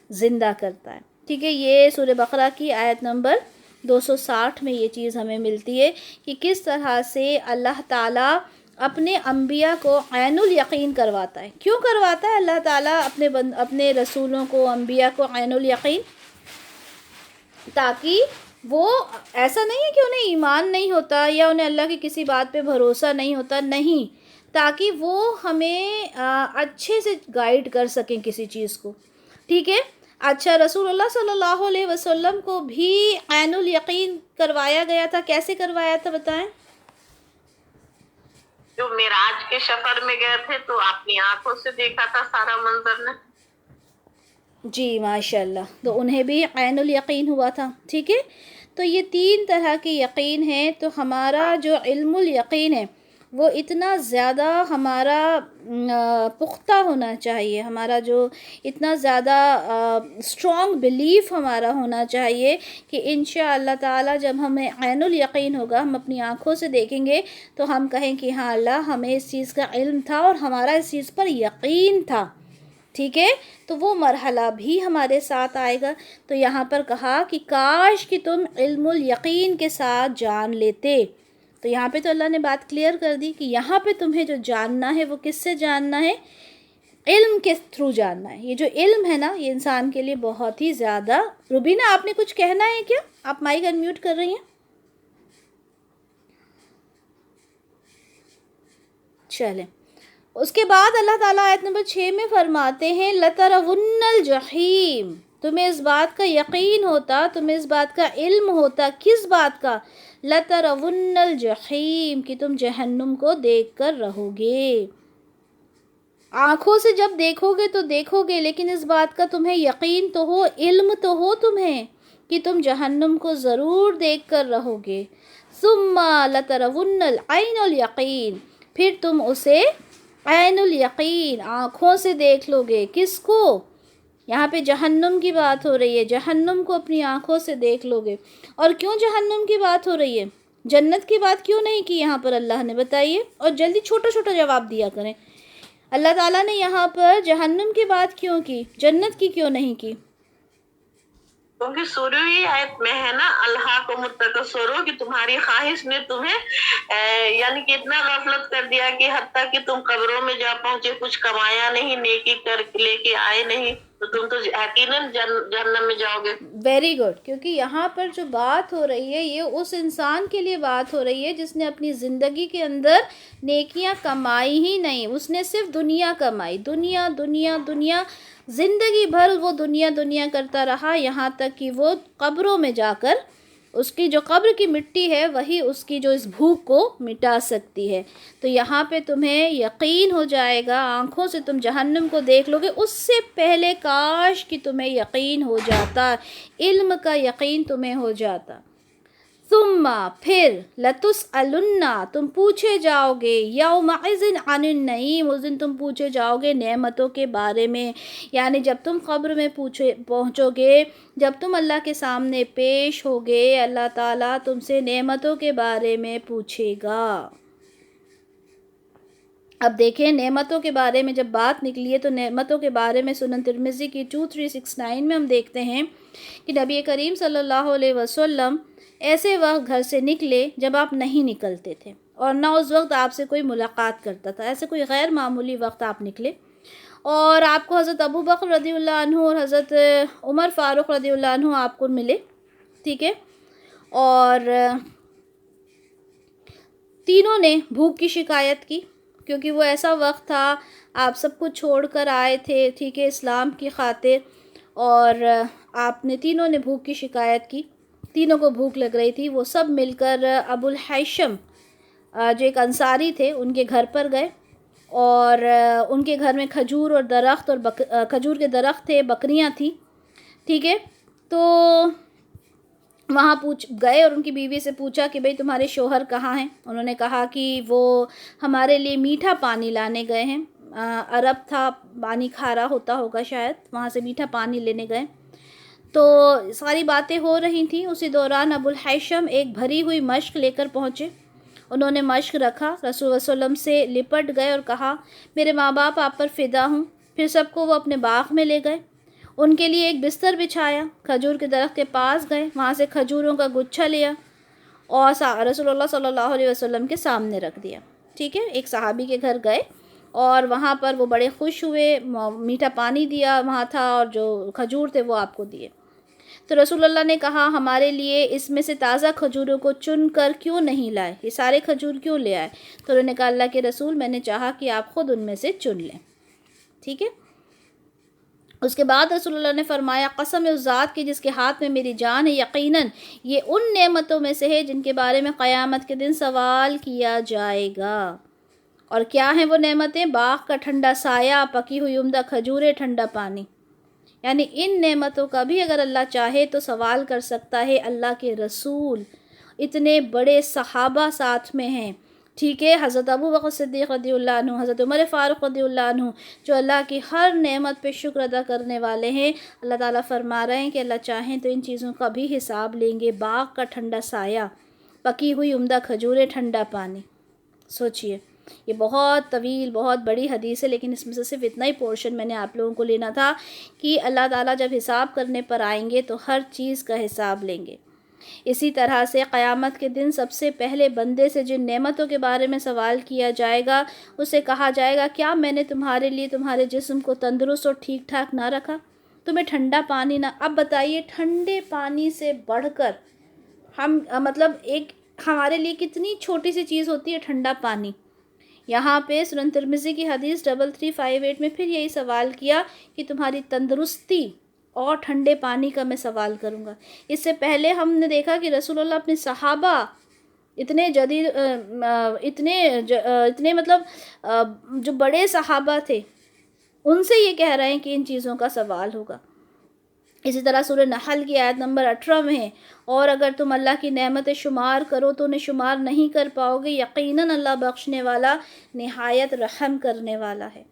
S1: زندہ کرتا ہے، ٹھیک ہے۔ یہ سورہ بقرہ کی آیت نمبر 260 میں یہ چیز ہمیں ملتی ہے کہ کس طرح سے اللہ تعالیٰ اپنے انبیاء کو عین الیقین کرواتا ہے. کیوں کرواتا ہے اللہ تعالیٰ اپنے رسولوں کو، انبیاء کو عین الیقین؟ تاکہ وہ ایسا نہیں ہے کہ انہیں ایمان نہیں ہوتا یا انہیں اللہ کی کسی بات پہ بھروسہ نہیں ہوتا، نہیں، تاکہ وہ ہمیں اچھے سے گائیڈ کر سکیں کسی چیز کو. ٹھیک ہے. اچھا، رسول اللہ صلی اللہ علیہ وسلم کو بھی عین الیقین کروایا گیا تھا. کیسے کروایا تھا بتائیں؟
S2: جو معراج کے سفر میں گئے تھے تو اپنی آنکھوں سے دیکھا تھا سارا منظر نے.
S1: جی ماشاء اللہ. تو انہیں بھی عین الیقین ہوا تھا. ٹھیک ہے. تو یہ 3 طرح کے یقین ہیں. تو ہمارا جو علم الیقین ہے وہ اتنا زیادہ ہمارا پختہ ہونا چاہیے، ہمارا جو اتنا زیادہ اسٹرانگ بلیف ہمارا ہونا چاہیے کہ انشاءاللہ تعالی جب ہمیں عین الیقین ہوگا، ہم اپنی آنکھوں سے دیکھیں گے تو ہم کہیں کہ ہاں اللہ ہمیں اس چیز کا علم تھا اور ہمارا اس چیز پر یقین تھا. ٹھیک ہے. تو وہ مرحلہ بھی ہمارے ساتھ آئے گا. تو یہاں پر کہا کہ کاش کہ تم علم الیقین کے ساتھ جان لیتے. تو یہاں پہ تو اللہ نے بات کلیئر کر دی کہ یہاں پہ تمہیں جو جاننا ہے وہ کس سے جاننا ہے؟ علم کے تھرو جاننا ہے. یہ جو علم ہے نا یہ انسان کے لیے بہت ہی زیادہ. روبینہ آپ نے کچھ کہنا ہے کیا؟ آپ مائک انمیوٹ کر رہی ہیں. چلیں. اس کے بعد اللہ تعالیٰ آیت نمبر 6 میں فرماتے ہیں لَتَرَوُنَّ الْجَحِيمَ. تمہیں اس بات کا یقین ہوتا، تمہیں اس بات کا علم ہوتا. کس بات کا؟ لَتَرَوُنَّ الْجَحِيمَ، کہ تم جہنم کو دیکھ کر رہو گے. آنکھوں سے جب دیکھو گے تو دیکھو گے، لیکن اس بات کا تمہیں یقین تو ہو، علم تو ہو تمہیں کہ تم جہنم کو ضرور دیکھ کر رہو گے. ثُمَّ لَتَرَوُنَّ الْعَيْنَ الْيَقِينَ، پھر تم اسے عین الیقین آنکھوں سے دیکھ لو گے. کس کو؟ یہاں پہ جہنم کی بات ہو رہی ہے. جہنم کو اپنی آنکھوں سے دیکھ لو گے. اور کیوں جہنم کی بات ہو رہی ہے؟ جنت کی بات کیوں نہیں کی یہاں پر اللہ نے؟ بتائیے. اور جلدی چھوٹا چھوٹا جواب دیا کریں. اللہ تعالیٰ نے یہاں پر جہنم کی بات کیوں کی، جنت کی کیوں نہیں کی؟
S2: کیونکہ شروعی آیت میں ہے نا الہاکم التکاثر کہ تمہاری خواہش نے تمہیں یعنی کہ اتنا غفلت کر دیا کہ حتیٰ کہ تم قبروں میں جا پہنچے، کچھ کمایا نہیں، نیکی کر لے کے آئے نہیں، تو تم تو یقیناً جہنم میں جاؤ گے.
S1: Very good. کیونکہ یہاں پر جو بات ہو رہی ہے یہ اس انسان کے لیے بات ہو رہی ہے جس نے اپنی زندگی کے اندر نیکیاں کمائی ہی نہیں. اس نے صرف دنیا کمائی، دنیا دنیا دنیا، زندگی بھر وہ دنیا دنیا کرتا رہا، یہاں تک کہ وہ قبروں میں جا کر اس کی جو قبر کی مٹی ہے وہی اس کی جو اس بھوک کو مٹا سکتی ہے. تو یہاں پہ تمہیں یقین ہو جائے گا، آنکھوں سے تم جہنم کو دیکھ لو گے. اس سے پہلے کاش کہ تمہیں یقین ہو جاتا، علم کا یقین تمہیں ہو جاتا. ثم پھر لَتُسْأَلُنَّ تم پوچھے جاؤ گے یومئذ عن النعیم، اس دن تم پوچھے جاؤ گے نعمتوں کے بارے میں. یعنی جب تم قبر میں پہنچو گے، جب تم اللہ کے سامنے پیش ہوگے، اللہ تعالیٰ تم سے نعمتوں کے بارے میں پوچھے گا. اب دیکھیں نعمتوں کے بارے میں جب بات نکلی ہے تو نعمتوں کے بارے میں سنن ترمذی کی 2369 میں ہم دیکھتے ہیں کہ نبی کریم صلی اللہ علیہ وسلم ایسے وقت گھر سے نکلے جب آپ نہیں نکلتے تھے، اور نہ اس وقت آپ سے کوئی ملاقات کرتا تھا. ایسے کوئی غیر معمولی وقت آپ نکلے اور آپ کو حضرت ابو بکر رضی اللہ عنہ اور حضرت عمر فاروق رضی اللہ عنہ آپ کو ملے. ٹھیک ہے. اور تینوں نے بھوک کی شکایت کی، کیونکہ وہ ایسا وقت تھا آپ سب کچھ چھوڑ کر آئے تھے، ٹھیک ہے، اسلام کی خاطر، اور آپ نے تینوں نے بھوک کی شکایت کی. تینوں کو بھوک لگ رہی تھی. وہ سب مل کر ابو الحیشم جو ایک انصاری تھے ان کے گھر پر گئے، اور ان کے گھر میں کھجور اور درخت اور کھجور کے درخت تھے، بکریاں تھیں. ٹھیک ہے. تو وہاں گئے اور ان کی بیوی سے پوچھا کہ بھئی تمہارے شوہر کہاں ہیں؟ انہوں نے کہا کہ وہ ہمارے لیے میٹھا پانی لانے گئے ہیں. عرب تھا، پانی کھارا ہوتا ہوگا شاید، وہاں سے میٹھا پانی لینے گئے. تو ساری باتیں ہو رہی تھیں. اسی دوران ابو الحیشم ایک بھری ہوئی مشق لے کر پہنچے. انہوں نے مشق رکھا، رسول اللہ صلی اللہ علیہ وسلم سے لپٹ گئے اور کہا میرے ماں باپ آپ پر فدا ہوں. پھر سب کو وہ اپنے باغ میں لے گئے، ان کے لیے ایک بستر بچھایا، کھجور کے درخت کے پاس گئے، وہاں سے کھجوروں کا گچھا لیا اور رسول اللہ صلی اللہ علیہ وسلم کے سامنے رکھ دیا. ٹھیک ہے، ایک صحابی کے گھر گئے اور وہاں پر وہ بڑے خوش ہوئے، میٹھا پانی دیا وہاں تھا اور جو کھجور تھے وہ آپ کو دیے۔ تو رسول اللہ نے کہا ہمارے لیے اس میں سے تازہ کھجوروں کو چن کر کیوں نہیں لائے، یہ سارے کھجور کیوں لے آئے؟ تو انہوں نے کہا اللہ کے رسول میں نے چاہا کہ آپ خود ان میں سے چن لیں، ٹھیک ہے۔ اس کے بعد رسول اللہ نے فرمایا قسم اس ذات کی جس کے ہاتھ میں میری جان ہے، یقیناً یہ ان نعمتوں میں سے ہے جن کے بارے میں قیامت کے دن سوال کیا جائے گا۔ اور کیا ہیں وہ نعمتیں؟ باغ کا ٹھنڈا سایہ، پکی ہوئی عمدہ کھجوریں، ٹھنڈا پانی۔ یعنی ان نعمتوں کا بھی اگر اللہ چاہے تو سوال کر سکتا ہے اللہ کے رسول، اتنے بڑے صحابہ ساتھ میں ہیں، ٹھیک ہے، حضرت ابو بکر صدیق رضی اللہ عنہ، حضرت عمر فاروق رضی اللہ عنہ، جو اللہ کی ہر نعمت پہ شکر ادا کرنے والے ہیں۔ اللہ تعالیٰ فرما رہے ہیں کہ اللہ چاہیں تو ان چیزوں کا بھی حساب لیں گے، باغ کا ٹھنڈا سایہ، پکی ہوئی عمدہ کھجوریں، ٹھنڈا پانی۔ سوچئے، یہ بہت طویل بہت بڑی حدیث ہے، لیکن اس میں سے صرف اتنا ہی پورشن میں نے آپ لوگوں کو لینا تھا کہ اللہ تعالیٰ جب حساب کرنے پر آئیں گے تو ہر چیز کا حساب لیں گے۔ اسی طرح سے قیامت کے دن سب سے پہلے بندے سے جن نعمتوں کے بارے میں سوال کیا جائے گا، اسے کہا جائے گا کیا میں نے تمہارے لیے تمہارے جسم کو تندرست اور ٹھیک ٹھاک نہ رکھا، تمہیں ٹھنڈا پانی نہ۔ اب بتائیے ٹھنڈے پانی سے بڑھ کر ہم مطلب ایک ہمارے لیے کتنی چھوٹی سی چیز ہوتی ہے ٹھنڈا پانی۔ یہاں پہ سنن ترمذی کی حدیث 3358 میں پھر یہی سوال کیا کہ تمہاری تندرستی اور ٹھنڈے پانی کا میں سوال کروں گا۔ اس سے پہلے ہم نے دیکھا کہ رسول اللہ اپنے صحابہ اتنے جدید اتنے مطلب جو بڑے صحابہ تھے ان سے یہ کہہ رہے ہیں کہ ان چیزوں کا سوال ہوگا۔ اسی طرح سورہ نحل کی آیت نمبر 18 میں ہے، اور اگر تم اللہ کی نعمتیں شمار کرو تو انہیں شمار نہیں کر پاؤ گے، یقیناً اللہ بخشنے والا نہایت رحم کرنے والا ہے۔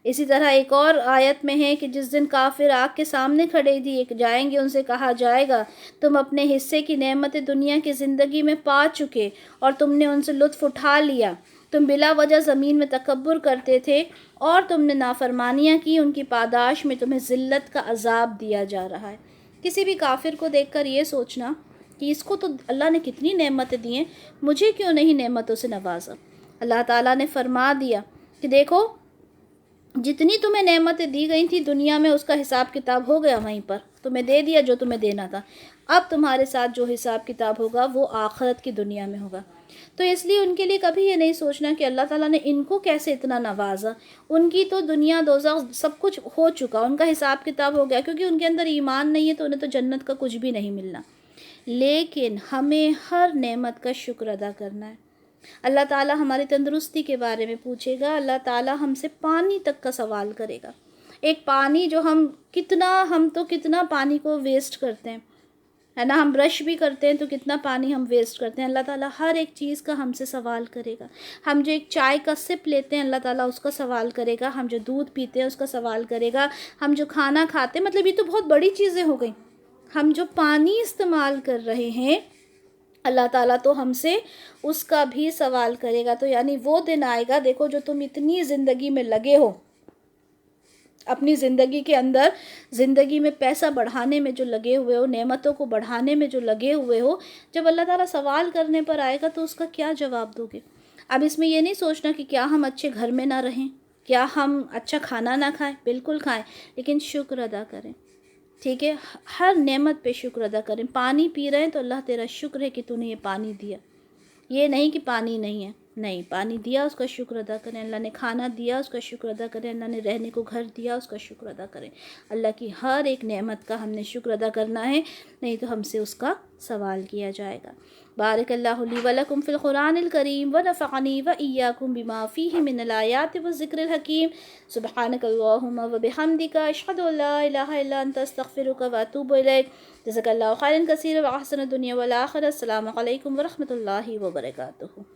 S1: اسی طرح ایک اور آیت میں ہے کہ جس دن کافر آگ کے سامنے کھڑے دیے جائیں گے ان سے کہا جائے گا تم اپنے حصے کی نعمتیں دنیا کی زندگی میں پا چکے اور تم نے ان سے لطف اٹھا لیا، تم بلا وجہ زمین میں تکبر کرتے تھے اور تم نے نافرمانیاں کی، ان کی پاداش میں تمہیں ذلت کا عذاب دیا جا رہا ہے۔ کسی بھی کافر کو دیکھ کر یہ سوچنا کہ اس کو تو اللہ نے کتنی نعمتیں دی ہیں، مجھے کیوں نہیں نعمتوں سے نوازا؟ اللہ تعالیٰ نے فرما دیا کہ دیکھو جتنی تمہیں نعمتیں دی گئی تھیں دنیا میں اس کا حساب کتاب ہو گیا، وہیں پر تمہیں دے دیا جو تمہیں دینا تھا، اب تمہارے ساتھ جو حساب کتاب ہوگا وہ آخرت کی دنیا میں ہوگا۔ تو اس لیے ان کے لیے کبھی یہ نہیں سوچنا کہ اللہ تعالیٰ نے ان کو کیسے اتنا نوازا، ان کی تو دنیا دوزخ سب کچھ ہو چکا، ان کا حساب کتاب ہو گیا، کیونکہ ان کے اندر ایمان نہیں ہے تو انہیں تو جنت کا کچھ بھی نہیں ملنا۔ لیکن ہمیں ہر نعمت کا شکر ادا کرنا ہے۔ اللہ تعالیٰ ہماری تندرستی کے بارے میں پوچھے گا، اللہ تعالیٰ ہم سے پانی تک کا سوال کرے گا۔ ایک پانی جو ہم تو کتنا پانی کو ویسٹ کرتے ہیں، ہے نا، ہم برش بھی کرتے ہیں تو کتنا پانی ہم ویسٹ کرتے ہیں۔ اللہ تعالیٰ ہر ایک چیز کا ہم سے سوال کرے گا۔ ہم جو ایک چائے کا سپ لیتے ہیں اللہ تعالیٰ اس کا سوال کرے گا، ہم جو دودھ پیتے ہیں اس کا سوال کرے گا، ہم جو کھانا کھاتے ہیں، مطلب یہ تو بہت بڑی چیزیں ہو گئیں، ہم جو پانی استعمال کر رہے ہیں اللہ تعالیٰ تو ہم سے اس کا بھی سوال کرے گا۔ تو یعنی وہ دن آئے گا، دیکھو جو تم اتنی زندگی میں لگے ہو، اپنی زندگی کے اندر زندگی میں پیسہ بڑھانے میں جو لگے ہوئے ہو، نعمتوں کو بڑھانے میں جو لگے ہوئے ہو، جب اللہ تعالیٰ سوال کرنے پر آئے گا تو اس کا کیا جواب دو گے؟ اب اس میں یہ نہیں سوچنا کہ کیا ہم اچھے گھر میں نہ رہیں، کیا ہم اچھا کھانا نہ کھائیں، بالکل کھائیں، لیکن شکر ادا کریں، ٹھیک ہے، ہر نعمت پہ شکر ادا کریں۔ پانی پی رہے ہیں تو اللہ تیرا شکر ہے کہ تو نے یہ پانی دیا، یہ نہیں کہ پانی نہیں ہے، نہیں، پانی دیا اس کا شکر ادا کریں، اللہ نے کھانا دیا اس کا شکر ادا کریں، اللہ نے رہنے کو گھر دیا اس کا شکر ادا کریں۔ اللہ کی ہر ایک نعمت کا ہم نے شکر ادا کرنا ہے، نہیں تو ہم سے اس کا سوال کیا جائے گا۔ بارک اللہ لی و لکم فی القرآن الکریم ونفعنی وإیاکم بما فیہ من الآیات والذکر الحکیم۔ سبحانک اللہم وبحمدک، اشہد ان لا الہ الا انت، استغفرک واتوب الیک۔ جزاک اللہ خیرا کثیرا واحسن الدنیا والآخرہ۔ السلام علیکم ورحمۃ اللہ وبرکاتہ۔